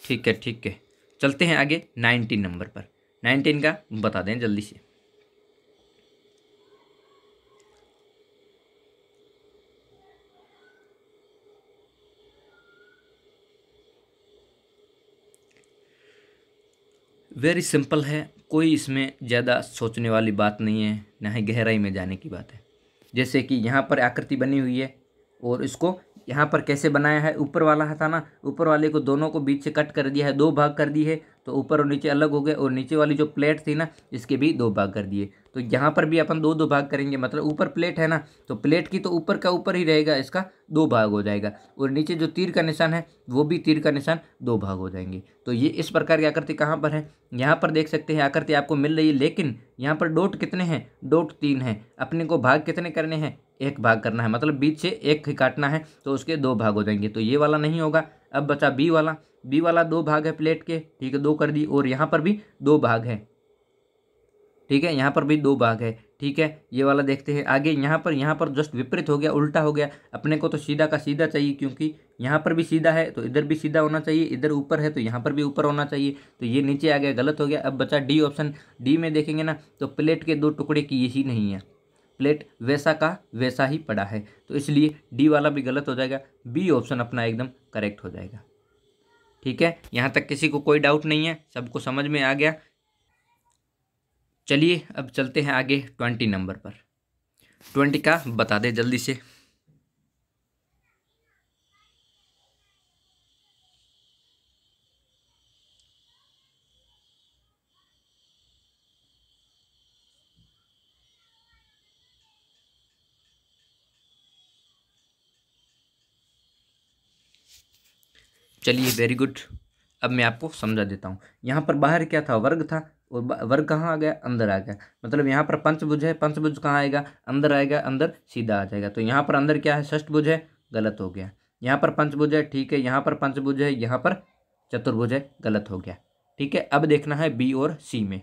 ठीक है ठीक है, चलते हैं आगे 19 नंबर पर। 19 का बता दें जल्दी से। वेरी सिंपल है, कोई इसमें ज़्यादा सोचने वाली बात नहीं है, ना ही गहराई में जाने की बात है। जैसे कि यहाँ पर आकृति बनी हुई है और इसको यहाँ पर कैसे बनाया है? ऊपर वाला था ना, ऊपर वाले को दोनों को बीच से कट कर दिया है, दो भाग कर दिए है तो ऊपर और नीचे अलग हो गए, और नीचे वाली जो प्लेट थी ना इसके भी दो भाग कर दिए। तो यहाँ पर भी अपन दो दो भाग करेंगे, मतलब ऊपर प्लेट है ना तो प्लेट की तो ऊपर का ऊपर ही रहेगा, इसका दो भाग हो जाएगा, और नीचे जो तीर का निशान है वो भी तीर का निशान दो भाग हो जाएंगे। तो ये इस प्रकार की आकृति कहाँ पर है? यहाँ पर देख सकते हैं आकृति आपको मिल रही है, लेकिन यहाँ पर डॉट कितने हैं? डॉट 3 है। अपने को भाग कितने करने हैं? एक भाग करना है, मतलब बीच से एक ही काटना है तो उसके दो भाग हो जाएंगे। तो ये वाला नहीं होगा। अब बचा बी वाला। बी वाला दो भाग है प्लेट के, ठीक है, दो कर दी, और यहाँ पर भी दो भाग है। ठीक है, यहाँ पर भी दो भाग है। ठीक है, ये वाला देखते हैं आगे। यहाँ पर जस्ट विपरीत हो गया, उल्टा हो गया। अपने को तो सीधा का सीधा चाहिए, क्योंकि यहाँ पर भी सीधा है तो इधर भी सीधा होना चाहिए, इधर ऊपर है तो यहाँ पर भी ऊपर होना चाहिए। तो ये नीचे आ गया, गलत हो गया। अब बचा डी ऑप्शन। डी में देखेंगे ना तो प्लेट के दो टुकड़े की यही नहीं है, प्लेट वैसा का वैसा ही पड़ा है, तो इसलिए डी वाला भी गलत हो जाएगा। बी ऑप्शन अपना एकदम करेक्ट हो जाएगा। ठीक है, यहाँ तक किसी को कोई डाउट नहीं है? सबको समझ में आ गया? चलिए अब चलते हैं आगे 20 नंबर पर। 20 का बता दे जल्दी से। चलिए वेरी गुड, अब मैं आपको समझा देता हूँ। यहाँ पर बाहर क्या था? वर्ग था, और वर्ग कहाँ आ गया? अंदर आ गया। मतलब यहाँ पर पंचभुज है, पंचभुज कहाँ आएगा? अंदर आएगा, अंदर सीधा आ जाएगा। तो यहाँ पर अंदर क्या है? षष्ठभुज है, गलत हो गया। यहाँ पर पंचभुज है, ठीक है, यहाँ पर पंचभुज है, यहाँ पर चतुर्भुज है, गलत हो गया। ठीक है, अब देखना है बी और सी में।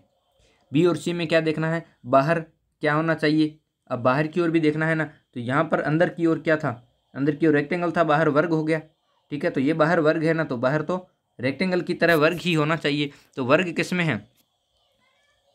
बी और सी में क्या देखना है? बाहर क्या होना चाहिए? अब बाहर की ओर भी देखना है ना, तो यहाँ पर अंदर की ओर क्या था? अंदर की ओर रेक्टेंगल था, बाहर वर्ग हो गया। ठीक है, तो ये बाहर वर्ग है ना, तो बाहर तो रेक्टेंगल की तरह वर्ग ही होना चाहिए। तो वर्ग किस में है?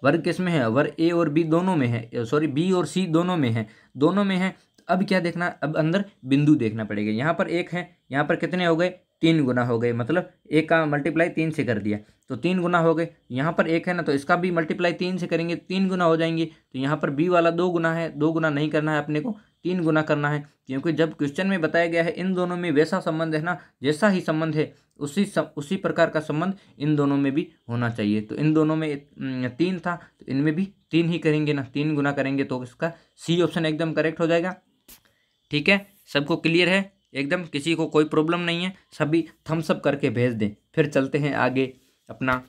वर्ग किस में है? वर्ग ए और बी दोनों में है, सॉरी बी और सी दोनों में है, दोनों में है। अब क्या देखना? अब अंदर बिंदु देखना पड़ेगा। यहाँ पर एक है, यहाँ पर कितने हो गए? 3 गुना हो गए, मतलब एक का मल्टीप्लाई 3 से कर दिया तो 3 गुना हो गए। यहाँ पर एक है ना तो इसका भी मल्टीप्लाई 3 से करेंगे, 3 गुना हो जाएंगे। तो यहाँ पर बी वाला 2 गुना है, 2 गुना नहीं करना है अपने को, 3 गुना करना है, क्योंकि जब क्वेश्चन में बताया गया है इन दोनों में वैसा संबंध है ना, जैसा ही संबंध है उसी प्रकार का संबंध इन दोनों में भी होना चाहिए। तो इन दोनों में 3 था तो इनमें भी 3 ही करेंगे ना, 3 गुना करेंगे तो इसका सी ऑप्शन एकदम करेक्ट हो जाएगा। ठीक है, सबको क्लियर है एकदम? किसी को कोई प्रॉब्लम नहीं है? सभी थम्स अप करके भेज दें। फिर चलते हैं आगे अपना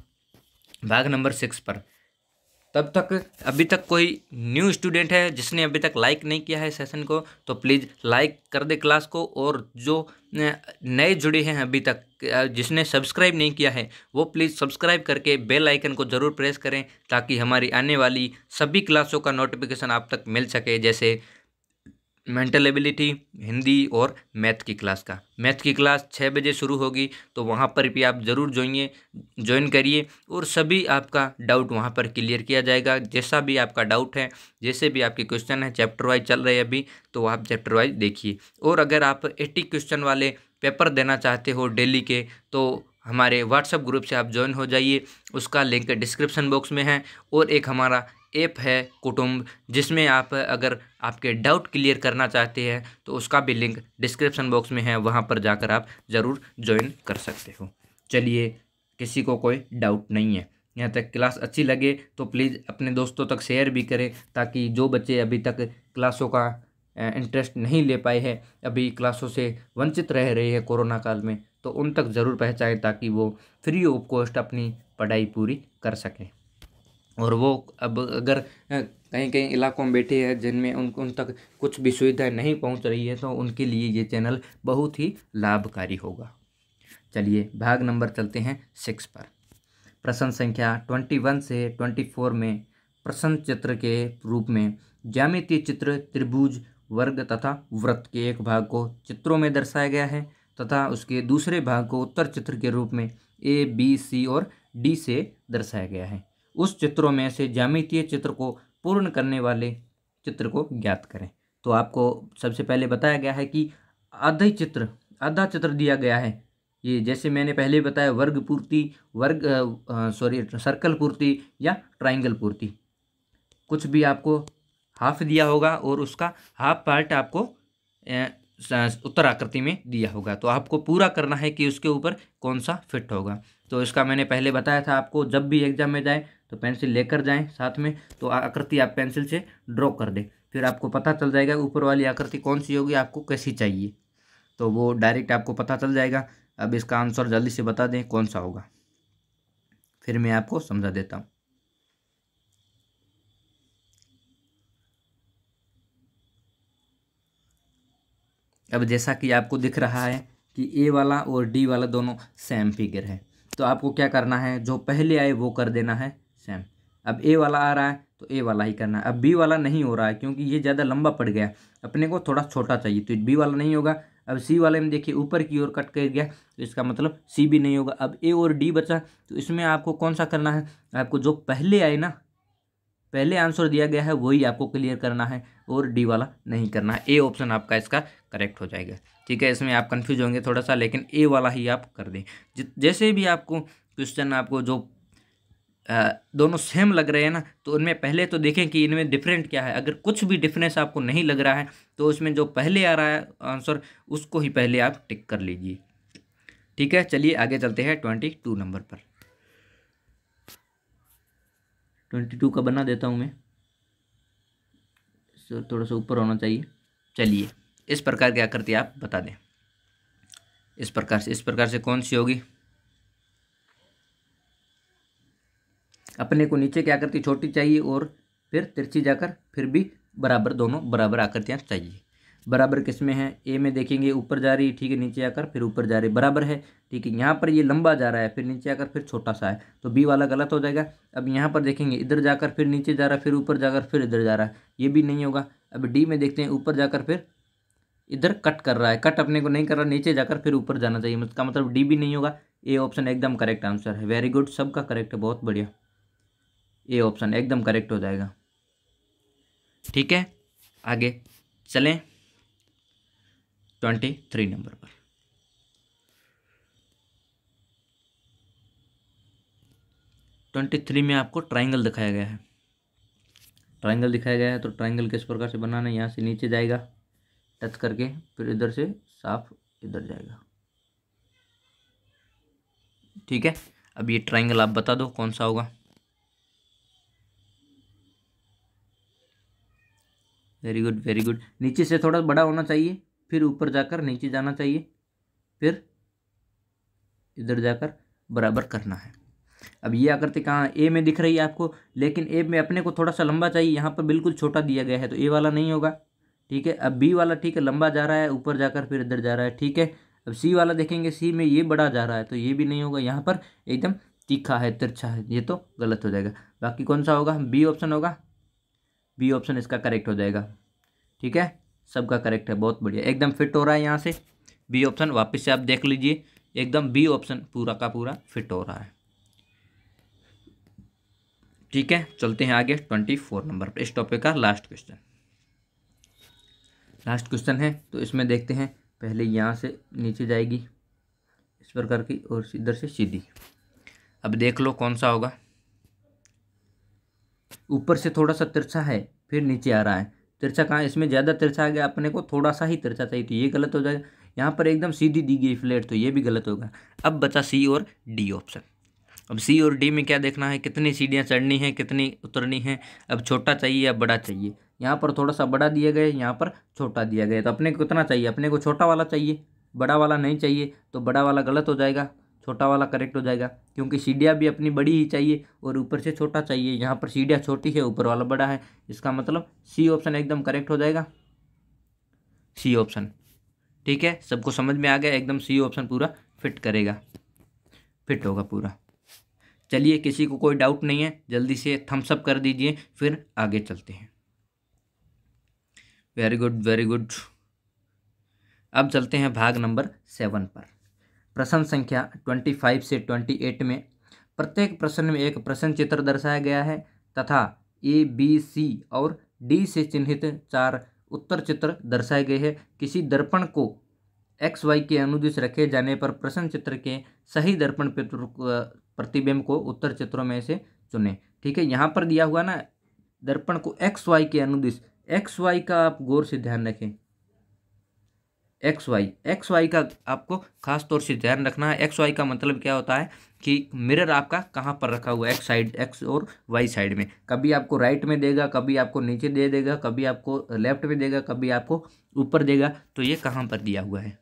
भाग नंबर 6 पर। तब तक अभी तक कोई न्यू स्टूडेंट है जिसने अभी तक लाइक नहीं किया है सेशन को, तो प्लीज़ लाइक कर दे क्लास को। और जो नए जुड़े हैं अभी तक, जिसने सब्सक्राइब नहीं किया है, वो प्लीज़ सब्सक्राइब करके बेल आइकन को ज़रूर प्रेस करें, ताकि हमारी आने वाली सभी क्लासों का नोटिफिकेशन आप तक मिल सके। जैसे मेंटल एबिलिटी, हिंदी और मैथ की क्लास का। मैथ की क्लास 6 बजे शुरू होगी, तो वहाँ पर भी आप ज़रूर ज्वाइन करिए, और सभी आपका डाउट वहाँ पर क्लियर किया जाएगा। जैसा भी आपका डाउट है, जैसे भी आपके क्वेश्चन है, चैप्टर वाइज चल रहे हैं अभी, तो आप चैप्टर वाइज देखिए। और अगर आप 80 क्वेश्चन वाले पेपर देना चाहते हो डेली के, तो हमारे व्हाट्सएप ग्रुप से आप ज्वाइन हो जाइए, उसका लिंक डिस्क्रिप्शन बॉक्स में है। और एक हमारा ऐप है कुटुंब, जिसमें आप अगर आपके डाउट क्लियर करना चाहते हैं तो उसका भी लिंक डिस्क्रिप्शन बॉक्स में है, वहाँ पर जाकर आप ज़रूर ज्वाइन कर सकते हो। चलिए, किसी को कोई डाउट नहीं है, यहाँ तक क्लास अच्छी लगे तो प्लीज़ अपने दोस्तों तक शेयर भी करें, ताकि जो बच्चे अभी तक क्लासों का इंटरेस्ट नहीं ले पाए हैं, अभी क्लासों से वंचित रह रहे हैं कोरोना काल में, तो उन तक ज़रूर पहुँचाएँ ताकि वो फ्री ऑफ कॉस्ट अपनी पढ़ाई पूरी कर सकें। और वो अब अगर कहीं कहीं इलाकों में बैठे हैं जिनमें उन तक कुछ भी सुविधाएं नहीं पहुंच रही है, तो उनके लिए ये चैनल बहुत ही लाभकारी होगा। चलिए, भाग नंबर चलते हैं 6 पर। प्रश्न संख्या 21 से 24 में प्रश्न चित्र के रूप में ज्यामितीय चित्र त्रिभुज, वर्ग तथा वृत्त के एक भाग को चित्रों में दर्शाया गया है तथा उसके दूसरे भाग को उत्तर चित्र के रूप में ए, बी, सी और डी से दर्शाया गया है। उस चित्रों में से ज्यामितीय चित्र को पूर्ण करने वाले चित्र को ज्ञात करें। तो आपको सबसे पहले बताया गया है कि आधा चित्र दिया गया है। ये जैसे मैंने पहले बताया, वर्ग पूर्ति, सर्कल पूर्ति या ट्राइंगल पूर्ति, कुछ भी आपको हाफ दिया होगा और उसका हाफ पार्ट आपको उत्तर आकृति में दिया होगा, तो आपको पूरा करना है कि उसके ऊपर कौन सा फिट होगा। तो इसका मैंने पहले बताया था आपको, जब भी एग्जाम में जाए तो पेंसिल लेकर जाएं साथ में, तो आकृति आप पेंसिल से ड्रॉ कर दें, फिर आपको पता चल जाएगा ऊपर वाली आकृति कौन सी होगी, आपको कैसी चाहिए, तो वो डायरेक्ट आपको पता चल जाएगा। अब इसका आंसर जल्दी से बता दें कौन सा होगा, फिर मैं आपको समझा देता हूँ। अब जैसा कि आपको दिख रहा है कि ए वाला और डी वाला दोनों सेम फिगर है, तो आपको क्या करना है, जो पहले आए वो कर देना है सेम। अब ए वाला आ रहा है तो ए वाला ही करना है। अब बी वाला नहीं हो रहा है क्योंकि ये ज़्यादा लंबा पड़ गया, अपने को थोड़ा छोटा चाहिए, तो बी वाला नहीं होगा। अब सी वाले में देखिए ऊपर की ओर कट कर गया, तो इसका मतलब सी भी नहीं होगा। अब ए और डी बचा, तो इसमें आपको कौन सा करना है, आपको जो पहले आए ना, पहले आंसर दिया गया है वही आपको क्लियर करना है और डी वाला नहीं करना है। ए ऑप्शन आपका इसका करेक्ट हो जाएगा। ठीक है, इसमें आप कंफ्यूज होंगे थोड़ा सा, लेकिन ए वाला ही आप कर दें। जैसे भी आपको क्वेश्चन आपको जो दोनों सेम लग रहे हैं ना, तो उनमें पहले तो देखें कि इनमें डिफरेंट क्या है। अगर कुछ भी डिफरेंस आपको नहीं लग रहा है तो उसमें जो पहले आ रहा है आंसर उसको ही पहले आप टिक कर लीजिए। ठीक है, चलिए आगे चलते हैं 22 नंबर पर। 22 का बना देता हूँ मैं, थोड़ा सा ऊपर होना चाहिए। चलिए, इस प्रकार की आकृति आप बता दें। इस प्रकार से कौन सी होगी, अपने को नीचे की आकृति छोटी चाहिए और फिर तिरछी जाकर फिर भी बराबर, दोनों बराबर आकृतियाँ चाहिए। बराबर किस में है, ए में देखेंगे ऊपर जा रही है, ठीक है, नीचे आकर फिर ऊपर जा रही है, बराबर है। ठीक है, यहाँ पर ये लंबा जा रहा है फिर नीचे आकर फिर छोटा सा है, तो बी वाला गलत हो जाएगा। अब यहाँ पर देखेंगे इधर जाकर फिर नीचे जा रहा है, फिर ऊपर जाकर फिर इधर जा रहा है, ये भी नहीं होगा। अब डी में देखते हैं ऊपर जाकर फिर इधर कट कर रहा है, कट अपने को नहीं कर रहा, नीचे जाकर फिर ऊपर जाना चाहिए, इसका मतलब डी भी नहीं होगा। ए ऑप्शन एकदम करेक्ट आंसर है। वेरी गुड, सबका करेक्ट है, बहुत बढ़िया, ए ऑप्शन एकदम करेक्ट हो जाएगा। ठीक है, आगे चलें 23 नंबर पर। 23 में आपको ट्राइंगल दिखाया गया है। ट्राइंगल दिखाया गया है तो ट्राइंगल किस प्रकार से बनाना है, यहाँ से नीचे जाएगा टच करके, फिर इधर से साफ इधर जाएगा। ठीक है, अब ये ट्राइंगल आप बता दो कौन सा होगा। वेरी गुड वेरी गुड, नीचे से थोड़ा बड़ा होना चाहिए, फिर ऊपर जाकर नीचे जाना चाहिए, फिर इधर जाकर बराबर करना है। अब ये आकृति कहाँ, ए में दिख रही है आपको, लेकिन ए में अपने को थोड़ा सा लंबा चाहिए, यहाँ पर बिल्कुल छोटा दिया गया है, तो ए वाला नहीं होगा। ठीक है, अब बी वाला ठीक है, लंबा जा रहा है, ऊपर जाकर फिर इधर जा रहा है। ठीक है, अब सी वाला देखेंगे, सी में ये बड़ा जा रहा है, तो ये भी नहीं होगा, यहाँ पर एकदम तीखा है, तिरछा है, ये तो गलत हो जाएगा। बाकी कौन सा होगा, बी ऑप्शन होगा, बी ऑप्शन इसका करेक्ट हो जाएगा। ठीक है, सबका करेक्ट है, बहुत बढ़िया, एकदम फिट हो रहा है यहाँ से बी ऑप्शन। वापस से आप देख लीजिए, एकदम बी ऑप्शन पूरा का पूरा फिट हो रहा है। ठीक है, चलते हैं आगे 24 नंबर पर, इस टॉपिक का लास्ट क्वेश्चन है। तो इसमें देखते हैं, पहले यहाँ से नीचे जाएगी इस प्रकार की और इधर से सीधी। अब देख लो कौन सा होगा। ऊपर से थोड़ा सा तिरछा है, फिर नीचे आ रहा है। तिरछा कहाँ, इसमें ज़्यादा तिरछा आ गया, अपने को थोड़ा सा ही तिरछा चाहिए, तो ये गलत हो जाएगा। यहाँ पर एकदम सीधी दी गई फ्लैट, तो ये भी गलत होगा। अब बचा सी और डी ऑप्शन। अब सी और डी में क्या देखना है, कितनी सीढ़ियाँ चढ़नी है, कितनी उतरनी है। अब छोटा चाहिए या बड़ा चाहिए, यहाँ पर थोड़ा सा बड़ा दिया गया है, यहाँ पर छोटा दिया गया है। तो अपने को कितना चाहिए, अपने को छोटा वाला चाहिए, बड़ा वाला नहीं चाहिए। तो बड़ा वाला गलत हो जाएगा, छोटा वाला करेक्ट हो जाएगा, क्योंकि सीढ़ियाँ भी अपनी बड़ी ही चाहिए और ऊपर से छोटा चाहिए। यहाँ पर सीढ़ियाँ छोटी है, ऊपर वाला बड़ा है, इसका मतलब सी ऑप्शन एकदम करेक्ट हो जाएगा, सी ऑप्शन। ठीक है, सबको समझ में आ गया, एकदम सी ऑप्शन पूरा फिट करेगा, फिट होगा पूरा। चलिए, किसी को कोई डाउट नहीं है, जल्दी से थम्स अप कर दीजिए, फिर आगे चलते हैं। Very good, very good. अब चलते हैं भाग नंबर 7 पर। प्रश्न संख्या 25 से 28 में प्रत्येक प्रश्न में एक प्रश्न चित्र दर्शाया गया है तथा ए, बी, सी और डी से चिन्हित 4 उत्तर चित्र दर्शाए गए हैं। किसी दर्पण को एक्स वाई के अनुदिश रखे जाने पर प्रश्न चित्र के सही दर्पण प्रतिबिंब को उत्तर चित्रों में से चुनें। ठीक है, यहाँ पर दिया हुआ ना, दर्पण को एक्स वाई के अनुदिश, एक्स वाई का आप गौर से ध्यान रखें, एक्स वाई का आपको खास तौर से ध्यान रखना है। एक्स वाई का मतलब क्या होता है कि मिरर आपका कहाँ पर रखा हुआ है, एक्स साइड, एक्स और वाई साइड में। कभी आपको राइट में देगा, कभी आपको नीचे दे देगा, कभी आपको लेफ्ट में देगा, कभी आपको ऊपर देगा, तो ये कहाँ पर दिया हुआ है,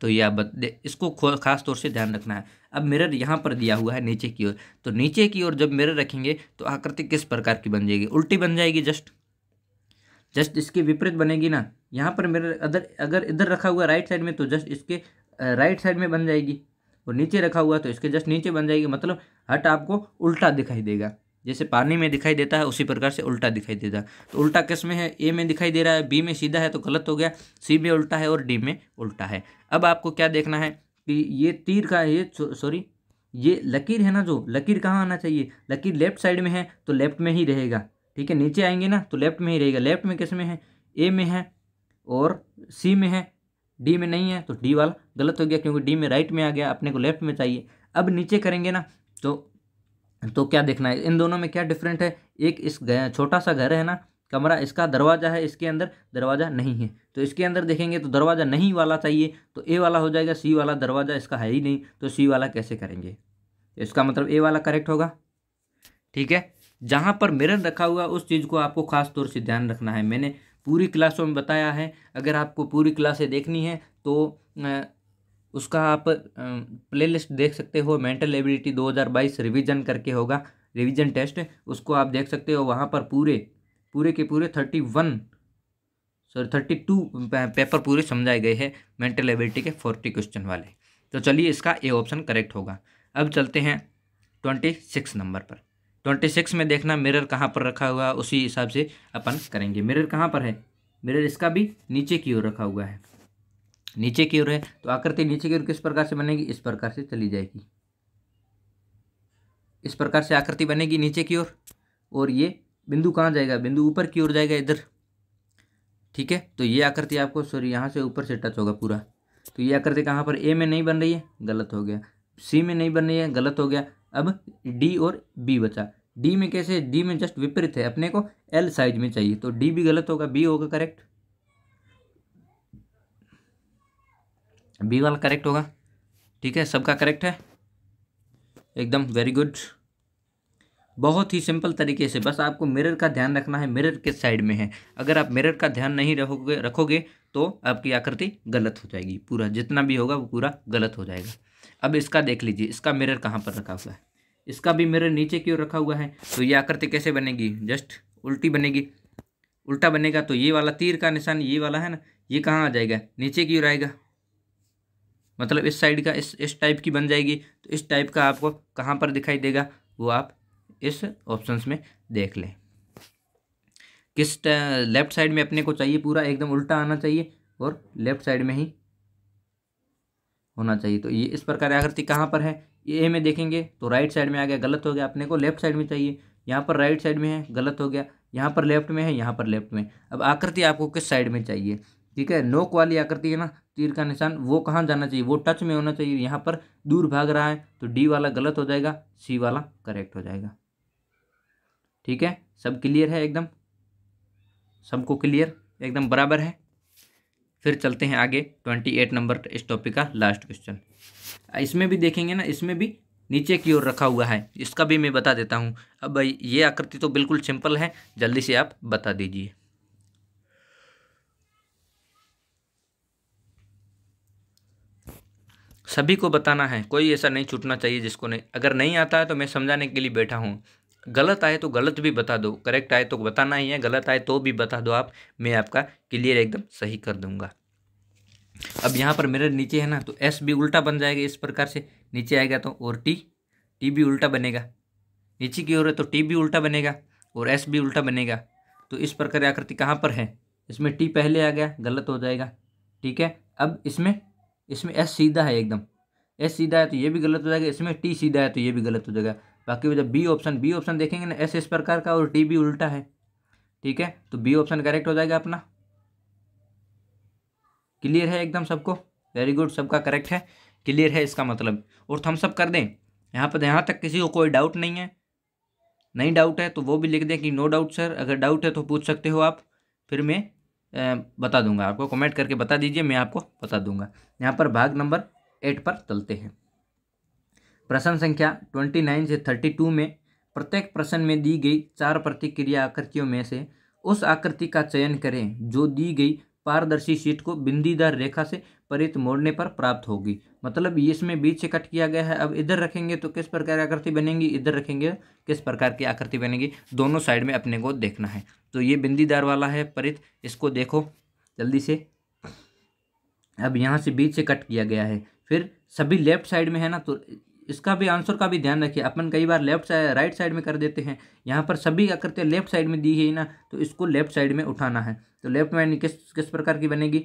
तो ये आप इसको खास तौर से ध्यान रखना है। अब मिरर यहाँ पर दिया हुआ है नीचे की ओर, तो नीचे की ओर जब मिरर रखेंगे तो आकृति किस प्रकार की बन जाएगी, उल्टी बन जाएगी, जस्ट इसके विपरीत बनेगी ना। यहाँ पर मिरर अगर इधर रखा हुआ राइट साइड में, तो जस्ट इसके राइट साइड में बन जाएगी, और नीचे रखा हुआ तो इसके जस्ट नीचे बन जाएगी। मतलब हट आपको उल्टा दिखाई देगा, जैसे पानी में दिखाई देता है उसी प्रकार से उल्टा दिखाई देता है। तो उल्टा किस में है, ए में दिखाई दे रहा है, बी में सीधा है तो गलत हो गया, सी में उल्टा है और डी में उल्टा है। अब आपको क्या देखना है कि ये तीर का, ये सॉरी, ये लकीर है ना, जो लकीर कहाँ आना चाहिए, लकीर लेफ्ट साइड में है तो लेफ्ट में ही रहेगा। ठीक है, नीचे आएंगे ना तो लेफ्ट में ही रहेगा। लेफ्ट में किस में है, ए में है और सी में है, डी में नहीं है, तो डी वाला गलत हो गया, क्योंकि डी में राइट में आ गया, अपने को लेफ्ट में चाहिए। अब नीचे करेंगे ना तो क्या देखना है, इन दोनों में क्या डिफरेंट है। एक इस छोटा सा घर है ना, कमरा, इसका दरवाजा है, इसके अंदर दरवाजा नहीं है। तो इसके अंदर देखेंगे तो दरवाजा नहीं वाला चाहिए, तो ए वाला हो जाएगा, सी वाला दरवाजा इसका है ही नहीं, तो सी वाला कैसे करेंगे, इसका मतलब ए वाला करेक्ट होगा। ठीक है, जहाँ पर मिरर रखा हुआ उस चीज़ को आपको खास तौर से ध्यान रखना है। मैंने पूरी क्लासों में बताया है, अगर आपको पूरी क्लासें देखनी है तो उसका आप प्लेलिस्ट देख सकते हो, मेंटल एबिलिटी 2022 रिवीजन करके होगा, रिवीजन टेस्ट, उसको आप देख सकते हो। वहाँ पर पूरे के पूरे 32 पेपर पूरे समझाए गए हैं मेंटल एबिलिटी के 40 क्वेश्चन वाले। तो चलिए, इसका ए ऑप्शन करेक्ट होगा। अब चलते हैं 26 नंबर पर। 26 में देखना मिरर कहाँ पर रखा हुआ, उसी हिसाब से अपन करेंगे। मिरर कहाँ पर है, मिरर इसका भी नीचे की ओर रखा हुआ है, नीचे की ओर है, तो आकृति नीचे की ओर किस प्रकार से बनेगी, इस प्रकार से चली जाएगी, इस प्रकार से आकृति बनेगी नीचे की ओर। और ये बिंदु कहाँ जाएगा, बिंदु ऊपर की ओर जाएगा, इधर। ठीक है, तो ये आकृति आपको, सॉरी, यहाँ से ऊपर से टच होगा पूरा। तो ये आकृति कहाँ पर, ए में नहीं बन रही है, गलत हो गया, सी में नहीं बन रही है, गलत हो गया। अब डी और बी बचा। डी में कैसे, डी में जस्ट विपरीत है, अपने को एल साइज में चाहिए, तो डी भी गलत होगा, बी होगा करेक्ट, बी वाला करेक्ट होगा। ठीक है, सबका करेक्ट है एकदम, वेरी गुड। बहुत ही सिंपल तरीके से, बस आपको मिरर का ध्यान रखना है, मिरर किस साइड में है। अगर आप मिरर का ध्यान नहीं रखोगे तो आपकी आकृति गलत हो जाएगी, पूरा जितना भी होगा वो पूरा गलत हो जाएगा। अब इसका देख लीजिए, इसका मिरर कहाँ पर रखा हुआ है, इसका भी मिरर नीचे की ओर रखा हुआ है, तो ये आकृति कैसे बनेगी, जस्ट उल्टी बनेगी, उल्टा बनेगा। तो ये वाला तीर का निशान, ये वाला है ना, ये कहाँ आ जाएगा, नीचे की ओर आएगा, मतलब इस साइड का, इस टाइप की बन जाएगी। तो इस टाइप का आपको कहाँ पर दिखाई देगा, वो आप इस ऑप्शंस में देख लें। किस लेफ्ट साइड में अपने को चाहिए, पूरा एकदम उल्टा आना चाहिए और लेफ्ट साइड में ही होना चाहिए। तो ये इस प्रकार आकृति कहाँ पर है, ये ए में देखेंगे तो राइट साइड में आ गया, गलत हो गया, अपने को लेफ्ट साइड में चाहिए, यहाँ पर राइट साइड में है, गलत हो गया, यहाँ पर लेफ्ट में है, यहाँ पर लेफ्ट में। अब आकृति आपको किस साइड में चाहिए, ठीक है, नोक वाली आकृति है ना, तीर का निशान, वो कहाँ जाना चाहिए, वो टच में होना चाहिए, यहाँ पर दूर भाग रहा है, तो डी वाला गलत हो जाएगा, सी वाला करेक्ट हो जाएगा। ठीक है, सब क्लियर है एकदम, सबको क्लियर एकदम बराबर है। फिर चलते हैं आगे 28 नंबर इस टॉपिक का लास्ट क्वेश्चन। इसमें भी देखेंगे ना, इसमें भी नीचे की ओर रखा हुआ है, इसका भी मैं बता देता हूँ। अब ये आकृति तो बिल्कुल सिंपल है, जल्दी से आप बता दीजिए। सभी को बताना है, कोई ऐसा नहीं छूटना चाहिए जिसको नहीं, अगर नहीं आता है तो मैं समझाने के लिए बैठा हूँ। गलत आए तो गलत भी बता दो, करेक्ट आए तो बताना ही है, गलत आए तो भी बता दो आप, मैं आपका क्लियर एकदम सही कर दूंगा। अब यहाँ पर मेरे नीचे है ना, तो एस भी उल्टा बन जाएगा इस प्रकार से, नीचे आएगा तो, और टी भी उल्टा बनेगा, नीचे की ओर है तो टी भी उल्टा बनेगा और एस भी उल्टा बनेगा। तो इस प्रकार आकृति कहाँ पर है, इसमें टी पहले आ गया, गलत हो जाएगा। ठीक है, अब इसमें एस सीधा है एकदम, एस सीधा है तो ये भी गलत हो जाएगा, इसमें टी सीधा है तो ये भी गलत हो जाएगा। बाकी जब बी ऑप्शन देखेंगे ना, एस इस प्रकार का और टी भी उल्टा है। ठीक है, तो बी ऑप्शन करेक्ट हो जाएगा अपना। क्लियर है एकदम सबको, वेरी गुड, सबका करेक्ट है, क्लियर है इसका मतलब। और थम्स अप कर दें यहाँ पर, यहाँ तक किसी को कोई डाउट नहीं है, नहीं डाउट है तो वो भी लिख दें कि नो डाउट सर, अगर डाउट है तो पूछ सकते हो आप, फिर मैं बता दूंगा आपको, कमेंट करके बता दीजिए, मैं आपको बता दूंगा। यहाँ पर भाग नंबर 8 पर चलते हैं। प्रश्न संख्या 29 से 32 में प्रत्येक प्रश्न में दी गई 4 प्रतिक्रिया आकृतियों में से उस आकृति का चयन करें जो दी गई पारदर्शी शीट को बिंदीदार रेखा से परित मोड़ने पर प्राप्त होगी। मतलब ये इसमें बीच से कट किया गया है, अब इधर रखेंगे तो किस प्रकार की आकृति बनेगी, इधर रखेंगे किस प्रकार की आकृति बनेगी, दोनों साइड में अपने को देखना है। तो ये बिंदीदार वाला है परित, इसको देखो जल्दी से। अब यहाँ से बीच से कट किया गया है, फिर सभी लेफ्ट साइड में है ना, तो इसका भी आंसर का भी ध्यान रखिए, अपन कई बार लेफ्ट साइड राइट साइड में कर देते हैं। यहाँ पर सभी आकृतियाँ लेफ्ट साइड में दी है ना, तो इसको लेफ्ट साइड में उठाना है। तो लेफ्ट में किस किस प्रकार की बनेगी,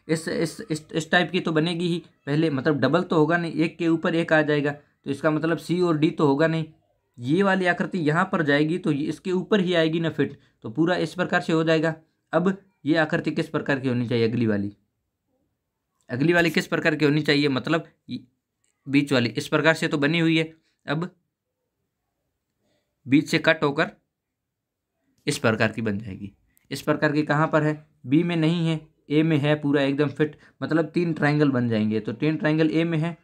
इस टाइप की तो बनेगी ही पहले, मतलब डबल तो होगा नहीं, एक के ऊपर एक आ जाएगा, तो इसका मतलब सी और डी तो होगा नहीं। ये वाली आकृति यहाँ पर जाएगी तो ये इसके ऊपर ही आएगी ना फिट, तो पूरा इस प्रकार से हो जाएगा। अब ये आकृति किस प्रकार की होनी चाहिए, अगली वाली किस प्रकार की होनी चाहिए, मतलब बीच वाली इस प्रकार से तो बनी हुई है, अब बीच से कट होकर इस प्रकार की बन जाएगी। इस प्रकार की कहाँ पर है, बी में नहीं है, ए में है, पूरा एकदम फिट, मतलब 3 ट्राइंगल बन जाएंगे। तो 3 ट्राइंगल ए में है,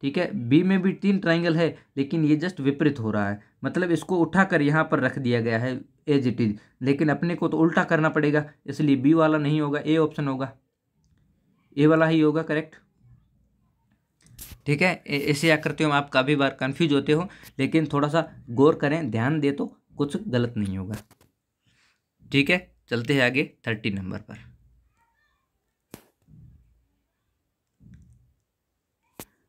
ठीक है, बी में भी 3 ट्राइंगल है, लेकिन ये जस्ट विपरीत हो रहा है, मतलब इसको उठाकर यहाँ पर रख दिया गया है एज इट इज, लेकिन अपने को तो उल्टा करना पड़ेगा, इसलिए बी वाला नहीं होगा, ए ऑप्शन होगा, ए वाला ही होगा करेक्ट। ठीक है, ऐसे आकृतियों में आप काफ़ी बार कंफ्यूज होते हो, लेकिन थोड़ा सा गौर करें, ध्यान दे तो कुछ गलत नहीं होगा। ठीक है, चलते हैं आगे 30 नंबर पर।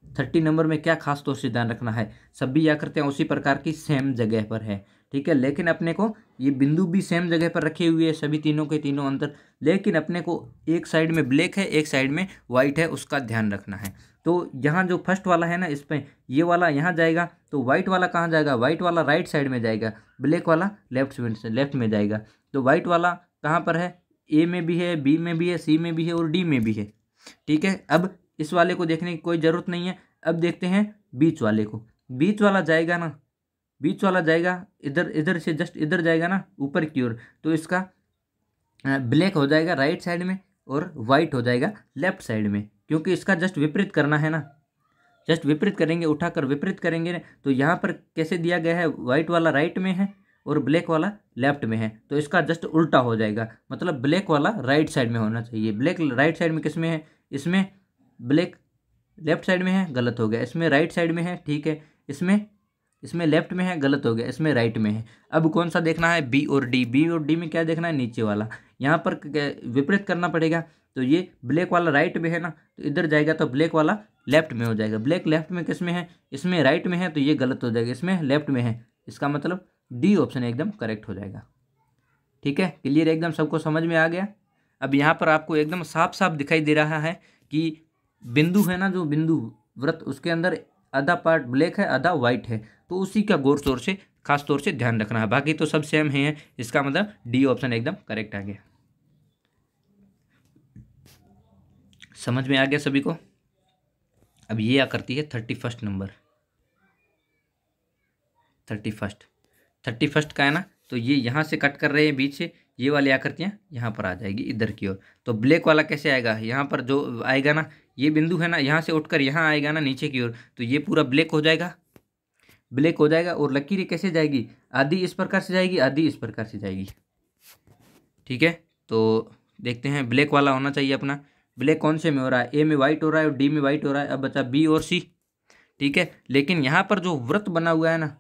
30 नंबर में क्या खास तौर से ध्यान रखना है, सभी आकृतियाँ उसी प्रकार की सेम जगह पर है। ठीक है, लेकिन अपने को ये बिंदु भी सेम जगह पर रखे हुए हैं, सभी तीनों के तीनों अंदर, लेकिन अपने को एक साइड में ब्लैक है, एक साइड में वाइट है, उसका ध्यान रखना है। तो यहाँ जो फर्स्ट वाला है ना, इस पर ये वाला यहाँ जाएगा, तो वाइट वाला कहाँ जाएगा, वाइट वाला राइट साइड में जाएगा, ब्लैक वाला लेफ्ट में जाएगा। तो वाइट वाला कहाँ पर है, ए में भी है, बी में भी है, सी में भी है और डी में भी है। ठीक है, अब इस वाले को देखने की कोई ज़रूरत नहीं है। अब देखते हैं बीच वाले को, बीच वाला जाएगा ना, बीच वाला जाएगा इधर, इधर से जस्ट इधर जाएगा ना ऊपर की ओर, तो इसका ब्लैक हो जाएगा राइट साइड में और वाइट हो जाएगा लेफ्ट साइड में, क्योंकि इसका जस्ट विपरीत करना है ना, जस्ट विपरीत करेंगे, उठाकर विपरीत करेंगे ना। तो यहाँ पर कैसे दिया गया है, वाइट वाला राइट में है और ब्लैक वाला लेफ्ट में है, तो इसका जस्ट उल्टा हो जाएगा, मतलब ब्लैक वाला राइट साइड में होना चाहिए। ब्लैक राइट साइड में किस में है, इसमें ब्लैक लेफ्ट साइड में है, गलत हो गया, इसमें राइट साइड में है, ठीक है, इसमें लेफ्ट में है, गलत हो गया, इसमें राइट में है। अब कौन सा देखना है, बी और डी, बी और डी में क्या देखना है, नीचे वाला, यहाँ पर विपरीत करना पड़ेगा। तो ये ब्लैक वाला राइट में है ना, तो इधर जाएगा तो ब्लैक वाला लेफ्ट में हो जाएगा, ब्लैक लेफ्ट में किस में है, इसमें राइट में है, तो ये गलत हो जाएगा, इसमें लेफ्ट में है, इसका मतलब डी ऑप्शन एकदम करेक्ट हो जाएगा। ठीक है, क्लियर एकदम, सबको समझ में आ गया। अब यहाँ पर आपको एकदम साफ साफ दिखाई दे रहा है कि बिंदु है ना, जो बिंदु वृत्त, उसके अंदर आधा पार्ट ब्लैक है, आधा वाइट है, तो उसी का गौर तौर से खास तौर से ध्यान रखना है, बाकी तो सब सेम है, इसका मतलब डी ऑप्शन एकदम करेक्ट आ गया। समझ में आ गया सभी को। अब ये क्या करती है 31 नंबर, 31 31 का है ना, तो ये यहाँ से कट कर रहे हैं बीच से, ये वाली आकृतियाँ यहाँ पर आ जाएगी इधर की ओर। तो ब्लैक वाला कैसे आएगा, यहाँ पर जो आएगा ना, ये बिंदु है ना, यहाँ से उठकर यहाँ आएगा ना नीचे की ओर, तो ये पूरा ब्लैक हो जाएगा, ब्लैक हो जाएगा। और लकीर कैसे जाएगी, आधी इस प्रकार से जाएगी, आधी इस प्रकार से जाएगी। ठीक है, तो देखते हैं, ब्लैक वाला होना चाहिए अपना। ब्लैक कौन से में हो रहा है, ए में वाइट हो रहा है और डी में वाइट हो रहा है। अब बचा बी और सी। ठीक है, लेकिन यहाँ पर जो वृत्त बना हुआ है ना,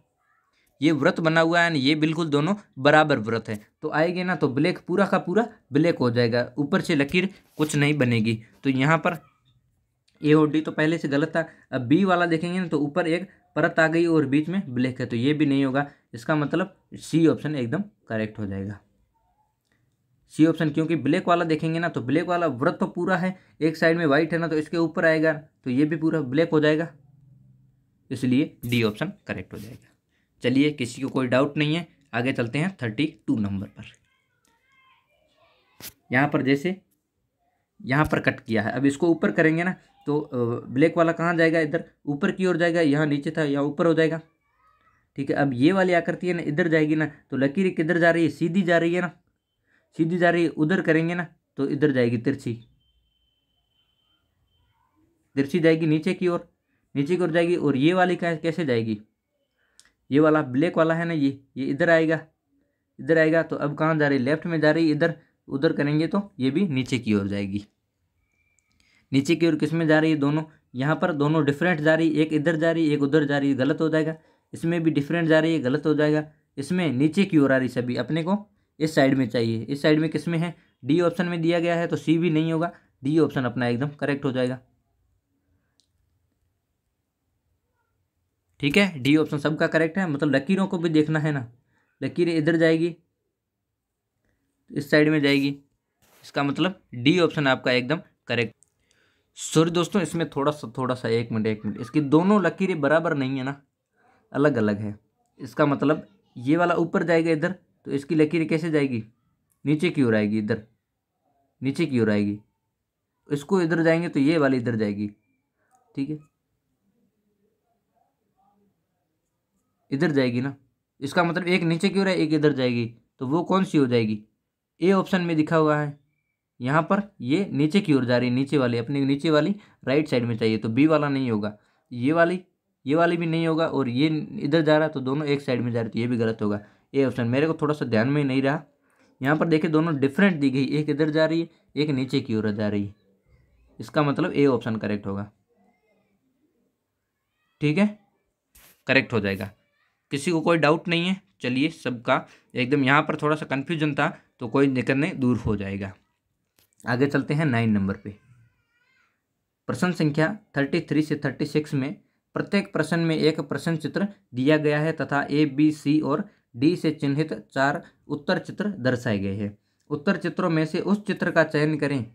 ये वृत्त बना हुआ है ना, ये बिल्कुल दोनों बराबर वृत्त है, तो आएगी ना, तो ब्लैक पूरा का पूरा ब्लैक हो जाएगा, ऊपर से लकीर कुछ नहीं बनेगी। तो यहाँ पर ए और डी तो पहले से गलत था। अब बी वाला देखेंगे ना, तो ऊपर एक परत आ गई और बीच में ब्लैक है, तो ये भी नहीं होगा। इसका मतलब सी ऑप्शन एकदम करेक्ट हो जाएगा, सी ऑप्शन। क्योंकि ब्लैक वाला देखेंगे ना, तो ब्लैक वाला वृत्त तो पूरा है, एक साइड में वाइट है ना, तो इसके ऊपर आएगा, तो ये भी पूरा ब्लैक हो जाएगा, इसलिए डी ऑप्शन करेक्ट हो जाएगा। चलिए, किसी को कोई डाउट नहीं है, आगे चलते हैं 32 नंबर पर। यहाँ पर जैसे यहाँ पर कट किया है, अब इसको ऊपर करेंगे ना, तो ब्लैक वाला कहाँ जाएगा, इधर ऊपर की ओर जाएगा, यहाँ नीचे था यहाँ ऊपर हो जाएगा। ठीक है, अब ये वाली आकृति है ना, इधर जाएगी ना, तो लकीर किधर जा रही है, सीधी जा रही है ना, सीधी जा रही है, उधर करेंगे ना, तो इधर जाएगी तिरछी, तिरछी जाएगी नीचे की ओर, नीचे की ओर जाएगी। और ये वाली कैसे जाएगी, ये वाला ब्लैक वाला है ना, ये इधर आएगा, इधर आएगा, तो अब कहाँ जा रही है, लेफ्ट में जा रही है, इधर उधर करेंगे तो ये भी नीचे की ओर जाएगी। नीचे की ओर किस में जा रही है, दोनों यहाँ पर दोनों डिफरेंट जा रही है, एक इधर जा रही है, एक उधर जा रही है, गलत हो जाएगा। इसमें भी डिफरेंट जा रही है, गलत हो जाएगा। इसमें नीचे की ओर आ रही सभी, अपने को इस साइड में चाहिए, इस साइड में किस में है, डी ऑप्शन में दिया गया है, तो सी भी नहीं होगा, डी ऑप्शन अपना एकदम करेक्ट हो जाएगा। ठीक है, डी ऑप्शन सबका करेक्ट है, मतलब लकीरों को भी देखना है ना, लकीर इधर जाएगी, इस साइड में जाएगी, इसका मतलब डी ऑप्शन आपका एकदम करेक्ट। सॉरी दोस्तों, इसमें थोड़ा सा एक मिनट, इसकी दोनों लकीरें बराबर नहीं है ना, अलग अलग है। इसका मतलब ये वाला ऊपर जाएगा इधर, तो इसकी लकीर कैसे जाएगी, नीचे की ओर आएगी, इधर नीचे की ओर आएगी। इसको इधर जाएंगे तो ये वाली इधर जाएगी। ठीक है, इधर जाएगी ना, इसका मतलब एक नीचे की ओर है, एक इधर जाएगी, तो वो कौन सी हो जाएगी, ए ऑप्शन में दिखा हुआ है। यहाँ पर ये नीचे की ओर जा रही है, नीचे वाली, अपनी नीचे वाली राइट साइड में चाहिए, तो बी वाला नहीं होगा, ये वाली भी नहीं होगा, और ये इधर जा रहा है, तो दोनों एक साइड में जा रही है, तो ये भी गलत होगा, ए ऑप्शन। मेरे को थोड़ा सा ध्यान में ही नहीं रहा। यहाँ पर देखिए दोनों डिफरेंट दी गई, एक इधर जा रही है, एक नीचे की ओर जा रही है, इसका मतलब ए ऑप्शन करेक्ट होगा। ठीक है, करेक्ट हो जाएगा, किसी को कोई डाउट नहीं है। चलिए, सबका एकदम, यहाँ पर थोड़ा सा कन्फ्यूजन था, तो कोई दिक्कत नहीं, दूर हो जाएगा। आगे चलते हैं 9 नंबर पे। प्रश्न संख्या 33 से 36 में प्रत्येक प्रश्न में एक प्रश्न चित्र दिया गया है तथा ए, बी, सी और डी से चिन्हित 4 उत्तर चित्र दर्शाए गए हैं। उत्तर चित्रों में से उस चित्र का चयन करें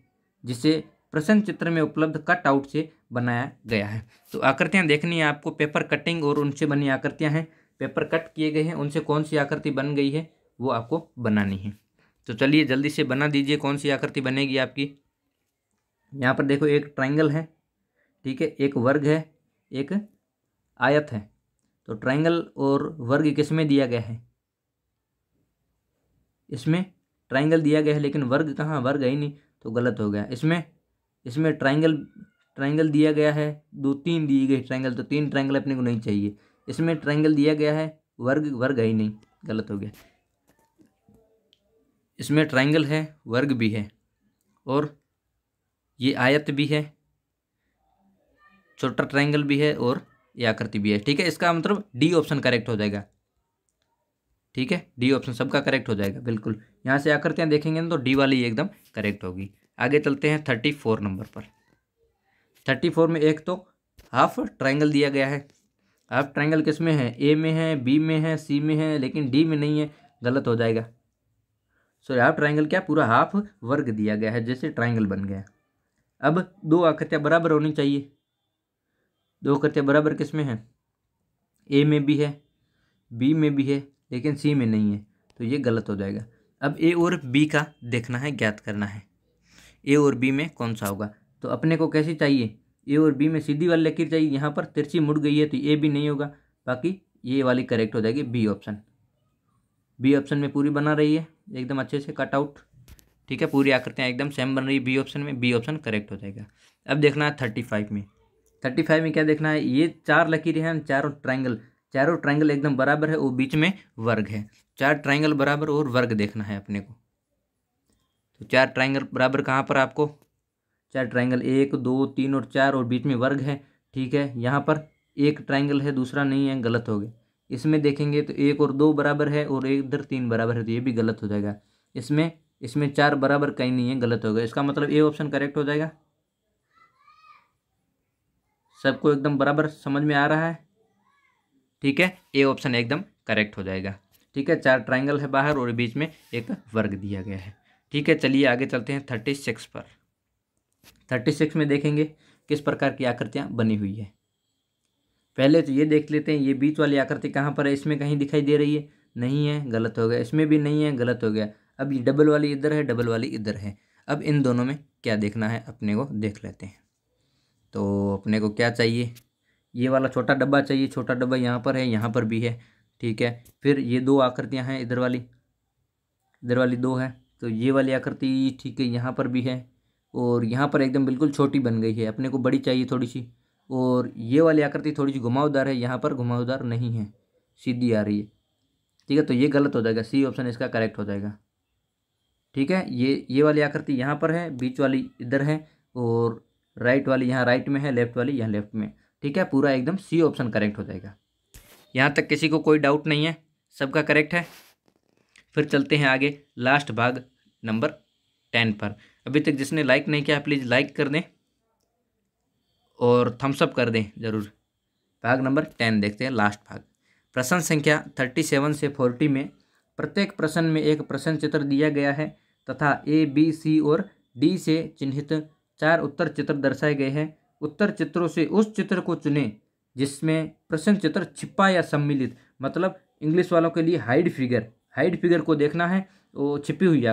जिसे प्रश्न चित्र में उपलब्ध कट आउट से बनाया गया है। तो आकृतियां देखनी है आपको, पेपर कटिंग और उनसे बनी आकृतियां हैं, पेपर कट किए गए हैं, उनसे कौन सी आकृति बन गई है वो आपको बनानी है। तो चलिए जल्दी से बना दीजिए, कौन सी आकृति बनेगी आपकी। यहाँ पर देखो, एक ट्रायंगल है, ठीक है, एक वर्ग है, एक आयत है। तो ट्रायंगल और वर्ग किस में दिया गया है, इसमें ट्रायंगल दिया गया है, लेकिन वर्ग कहाँ, वर्ग है ही नहीं, तो गलत हो गया। इसमें ट्रायंगल दिया गया है, 2-3 दी गई ट्रायंगल, तो 3 ट्रायंगल अपने को नहीं चाहिए। इसमें ट्रायंगल दिया गया है, वर्ग है ही नहीं, गलत हो गया। इसमें ट्रायंगल है, वर्ग भी है, और ये आयत भी है, छोटा ट्रायंगल भी है, और ये आकृति भी है। ठीक है, इसका मतलब डी ऑप्शन करेक्ट हो जाएगा। ठीक है, डी ऑप्शन सबका करेक्ट हो जाएगा बिल्कुल। यहाँ से आकृतियाँ देखेंगे ना, तो डी वाली एकदम करेक्ट होगी। आगे चलते हैं 34 नंबर पर। 34 में एक तो हाफ ट्रायंगल दिया गया है। हाफ ट्रायंगल किस में है, ए में है, बी में है, सी में है, लेकिन डी में नहीं है, गलत हो जाएगा। सो हाफ ट्रायंगल क्या, पूरा हाफ वर्ग दिया गया है, जैसे ट्रायंगल बन गया। अब 2 आकृतियाँ बराबर होनी चाहिए। 2 आकृतियाँ बराबर किस में है, ए में भी है, बी में भी है, लेकिन सी में नहीं है, तो ये गलत हो जाएगा। अब ए और बी का देखना है, ज्ञात करना है ए और बी में कौन सा होगा। तो अपने को कैसी चाहिए, ए और बी में सीधी वाली लकीर चाहिए, यहाँ पर तिरछी मुड़ गई है, तो ए भी नहीं होगा, बाकी ये वाली करेक्ट हो जाएगी, बी ऑप्शन। बी ऑप्शन में पूरी बना रही है एकदम अच्छे से कट आउट। ठीक है, पूरी आकृतियाँ एकदम सेम बन रही है बी ऑप्शन में, बी ऑप्शन करेक्ट हो जाएगा। अब देखना है 35 में। 35 में क्या देखना है, ये 4 लकीरें हैं, चारों ट्रायंगल एकदम बराबर है और बीच में वर्ग है। 4 ट्रायंगल बराबर और वर्ग देखना है अपने को। तो 4 ट्रायंगल बराबर कहाँ पर आपको, 4 ट्रायंगल 1 2 3 और 4 और बीच में वर्ग है। ठीक है, यहाँ पर एक ट्रायंगल है दूसरा नहीं है, गलत हो गया। इसमें देखेंगे तो 1 और 2 बराबर है और इधर 3 बराबर है, तो ये भी गलत हो जाएगा। इसमें 4 बराबर कहीं नहीं है, गलत हो गया। इसका मतलब ए ऑप्शन करेक्ट हो जाएगा। सबको एकदम बराबर समझ में आ रहा है? ठीक है, ए ऑप्शन एकदम करेक्ट हो जाएगा। ठीक है, 4 ट्रायंगल है बाहर और बीच में एक वर्ग दिया गया है। ठीक है, चलिए आगे चलते हैं 36 पर। 36 में देखेंगे किस प्रकार की आकृतियाँ बनी हुई है। पहले तो ये देख लेते हैं, ये बीच वाली आकृति कहाँ पर है, इसमें कहीं दिखाई दे रही है, नहीं है, गलत हो गया। इसमें भी नहीं है, गलत हो गया। अब ये डबल वाली इधर है, डबल वाली इधर है। अब इन दोनों में क्या देखना है अपने को, देख लेते हैं। तो अपने को क्या चाहिए, ये वाला छोटा डब्बा चाहिए। छोटा डब्बा यहाँ पर है, यहाँ पर भी है। ठीक है, फिर ये 2 आकृतियाँ हैं, इधर वाली 2 है। तो ये वाली आकृति ठीक है, यहाँ पर भी है और यहाँ पर एकदम बिल्कुल छोटी बन गई है, अपने को बड़ी चाहिए थोड़ी सी। और ये वाली आकृति थोड़ी सी घुमावदार है, यहाँ पर घुमावदार नहीं है, सीधी आ रही है। ठीक है, तो ये गलत हो जाएगा, सी ऑप्शन इसका करेक्ट हो जाएगा। ठीक है, ये वाली आकृति यहाँ पर है, बीच वाली इधर है और राइट वाली यहाँ राइट में है, लेफ्ट वाली यहाँ लेफ्ट में। ठीक है, पूरा एकदम सी ऑप्शन करेक्ट हो जाएगा। यहाँ तक किसी को कोई डाउट नहीं है, सबका करेक्ट है। फिर चलते हैं आगे लास्ट भाग नंबर 10 पर। अभी तक जिसने लाइक नहीं किया प्लीज़ लाइक कर दें और थम्स अप कर दें ज़रूर। भाग नंबर 10 देखते हैं, लास्ट भाग। प्रश्न संख्या 37 से 40 में प्रत्येक प्रश्न में एक प्रश्न चित्र दिया गया है तथा ए बी सी और डी से चिन्हित 4 उत्तर चित्र दर्शाए गए हैं। उत्तर चित्रों से उस चित्र को चुनें जिसमें प्रश्न चित्र छिपा या सम्मिलित, मतलब इंग्लिश वालों के लिए हाइड फिगर को देखना है। वो छिपी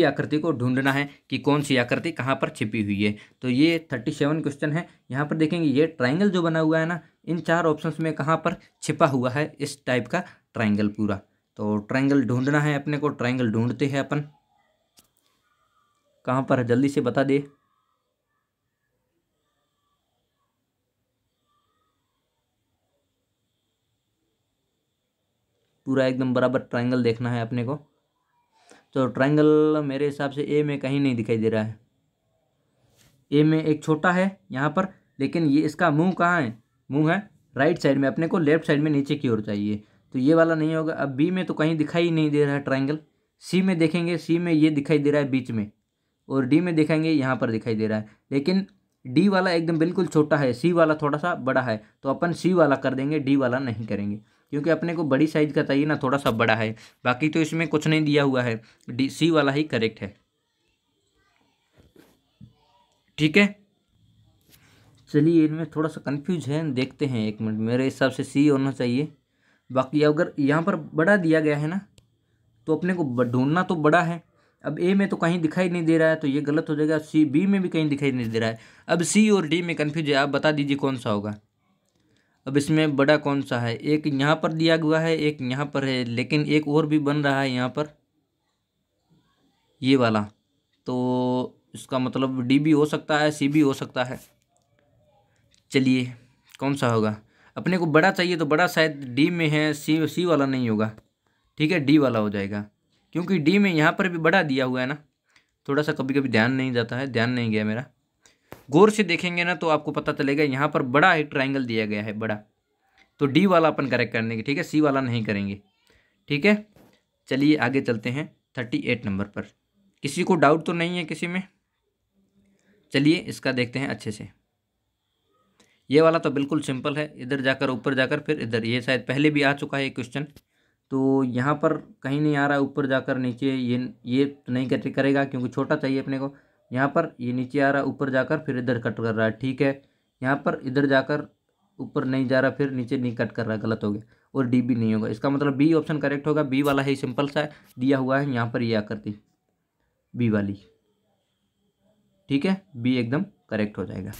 आकृति को ढूंढना है कि कौन सी आकृति कहाँ पर छिपी हुई है। तो ये 37 क्वेश्चन है। यहाँ पर देखेंगे ये ट्रायंगल जो बना हुआ है ना, इन 4 ऑप्शंस में कहाँ पर छिपा हुआ है इस टाइप का ट्रायंगल पूरा। तो ट्रायंगल ढूंढना है अपने को, ट्रायंगल ढूंढते हैं अपन। कहाँ पर है जल्दी से बता दे। पूरा एकदम बराबर ट्रायंगल देखना है अपने को। तो ट्रायंगल मेरे हिसाब से ए में कहीं नहीं दिखाई दे रहा है। ए में एक छोटा है यहाँ पर, लेकिन ये इसका मुंह कहाँ है, मुंह है राइट साइड में, अपने को लेफ्ट साइड में नीचे की ओर चाहिए। तो ये वाला नहीं होगा। अब बी में तो कहीं दिखाई नहीं दे रहा है ट्रायंगल। सी में देखेंगे, सी में ये दिखाई दे रहा है बीच में, और डी में देखेंगे यहाँ पर दिखाई दे रहा है। लेकिन डी वाला एकदम बिल्कुल छोटा है, सी वाला थोड़ा सा बड़ा है, तो अपन सी वाला कर देंगे, डी वाला नहीं करेंगे, क्योंकि अपने को बड़ी साइज का चाहिए ना, थोड़ा सा बड़ा है। बाकी तो इसमें कुछ नहीं दिया हुआ है, डी सी वाला ही करेक्ट है। ठीक है, चलिए इनमें थोड़ा सा कंफ्यूज है, देखते हैं 1 मिनट। मेरे हिसाब से सी होना चाहिए। बाकी अगर यहाँ पर बड़ा दिया गया है ना, तो अपने को ढूंढना तो बड़ा है। अब ए में तो कहीं दिखाई नहीं दे रहा है, तो ये गलत हो जाएगा। सी बी में भी कहीं दिखाई नहीं दे रहा है। अब सी और डी में कंफ्यूज है, आप बता दीजिए कौन सा होगा। अब इसमें बड़ा कौन सा है, एक यहाँ पर दिया हुआ है, एक यहाँ पर है, लेकिन एक और भी बन रहा है यहाँ पर, ये वाला। तो इसका मतलब डी भी हो सकता है, सी भी हो सकता है। चलिए कौन सा होगा, अपने को बड़ा चाहिए तो बड़ा शायद डी में है, सी वाला नहीं होगा। ठीक है, डी वाला हो जाएगा, क्योंकि डी में यहाँ पर भी बड़ा दिया हुआ है ना। थोड़ा सा कभी कभी ध्यान नहीं जाता है, ध्यान नहीं गया मेरा। गौर से देखेंगे ना तो आपको पता चलेगा, यहाँ पर बड़ा एक ट्रायंगल दिया गया है बड़ा, तो डी वाला अपन करेक्ट करने की। ठीक है, सी वाला नहीं करेंगे। ठीक है, चलिए आगे चलते हैं 38 नंबर पर। किसी को डाउट तो नहीं है किसी में? चलिए इसका देखते हैं अच्छे से। ये वाला तो बिल्कुल सिंपल है, इधर जाकर ऊपर जाकर फिर इधर, ये शायद पहले भी आ चुका है क्वेश्चन। तो यहाँ पर कहीं नहीं आ रहा है, ऊपर जाकर नीचे, ये तो नहीं करेगा क्योंकि छोटा चाहिए अपने को। यहाँ पर ये नीचे आ रहा है, ऊपर जाकर फिर इधर कट कर रहा है। ठीक है, यहाँ पर इधर जाकर ऊपर नहीं जा रहा, फिर नीचे नहीं कट कर रहा है, गलत हो गया। और डी भी नहीं होगा, इसका मतलब बी ऑप्शन करेक्ट होगा। बी वाला ही सिंपल सा दिया हुआ है यहाँ पर, ये आकृति बी वाली। ठीक है, बी एकदम करेक्ट हो जाएगा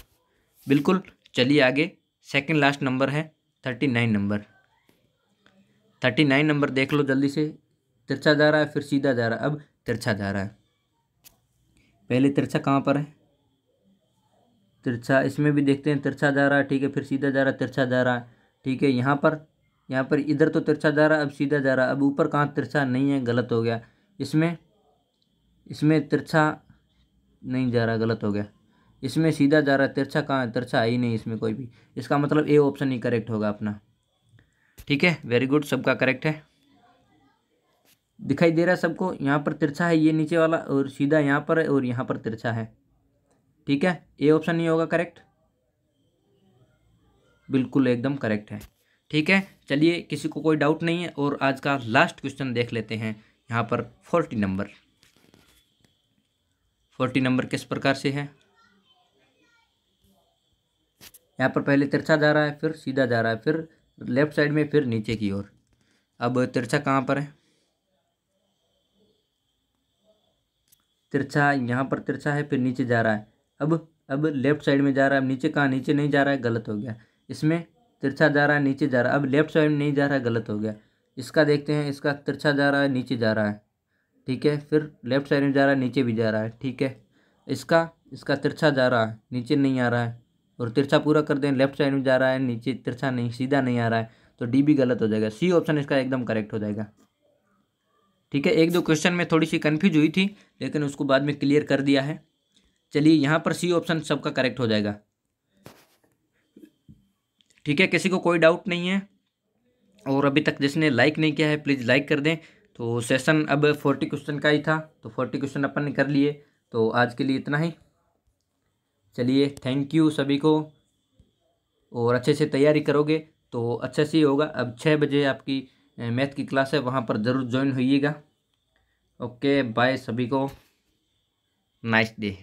बिल्कुल। चलिए आगे, सेकंड लास्ट नंबर है 39 नंबर। 39 नंबर देख लो जल्दी से। तिरछा जा रहा है फिर सीधा जा रहा है, अब तिरछा जा रहा है। पहले तिरछा कहाँ पर है, तिरछा इसमें भी देखते हैं, तिरछा जा रहा है, ठीक है, फिर सीधा जा रहा है, तिरछा जा रहा है, ठीक है। यहाँ पर इधर तो तिरछा जा रहा है, अब सीधा जा रहा है। अब ऊपर कहाँ तिरछा नहीं है, गलत हो गया। इसमें तिरछा नहीं जा रहा, गलत हो गया। इसमें सीधा जा रहा है, तिरछा कहाँ है, तिरछा है ही नहीं इसमें कोई भी। इसका मतलब ए ऑप्शन ही करेक्ट होगा अपना। ठीक है, वेरी गुड, सबका करेक्ट है। दिखाई दे रहा है सबको, यहाँ पर तिरछा है ये नीचे वाला, और सीधा यहाँ पर है, और यहाँ पर तिरछा है। ठीक है, ए ऑप्शन नहीं होगा करेक्ट, बिल्कुल एकदम करेक्ट है। ठीक है, चलिए, किसी को कोई डाउट नहीं है, और आज का लास्ट क्वेश्चन देख लेते हैं। यहाँ पर 40 नंबर किस प्रकार से है। यहाँ पर पहले तिरछा जा रहा है, फिर सीधा जा रहा है, फिर लेफ्ट साइड में, फिर नीचे की ओर। अब तिरछा कहाँ पर है, तिरछा यहाँ पर तिरछा है, फिर नीचे जा रहा है। अब लेफ्ट साइड में जा रहा है, नीचे कहाँ, नीचे नहीं जा रहा है, गलत हो गया। इसमें तिरछा जा रहा है, नीचे जा रहा है, अब लेफ्ट साइड में नहीं जा रहा है, गलत हो गया। इसका देखते हैं, इसका तिरछा जा रहा है, नीचे जा रहा है, ठीक है, फिर लेफ्ट साइड में जा रहा है, नीचे भी जा रहा है, ठीक है। इसका तिरछा जा रहा है, नीचे नहीं आ रहा है, और तिरछा पूरा कर दें, लेफ्ट साइड में जा रहा है, नीचे तिरछा नहीं, सीधा नहीं आ रहा है, तो डी भी गलत हो जाएगा। सी ऑप्शन इसका एकदम करेक्ट हो जाएगा। ठीक है, एक दो क्वेश्चन में थोड़ी सी कन्फ्यूज हुई थी, लेकिन उसको बाद में क्लियर कर दिया है। चलिए, यहाँ पर सी ऑप्शन सबका करेक्ट हो जाएगा। ठीक है, किसी को कोई डाउट नहीं है, और अभी तक जिसने लाइक नहीं किया है प्लीज़ लाइक कर दें। तो सेशन अब 40 क्वेश्चन का ही था, तो 40 क्वेश्चन अपन ने कर लिए, तो आज के लिए इतना ही। चलिए, थैंक यू सभी को, और अच्छे से तैयारी करोगे तो अच्छे से ही होगा। अब 6 बजे आपकी मैथ की क्लास है, वहाँ पर ज़रूर ज्वाइन होइएगा। ओके, बाय सभी को, नाइस डे।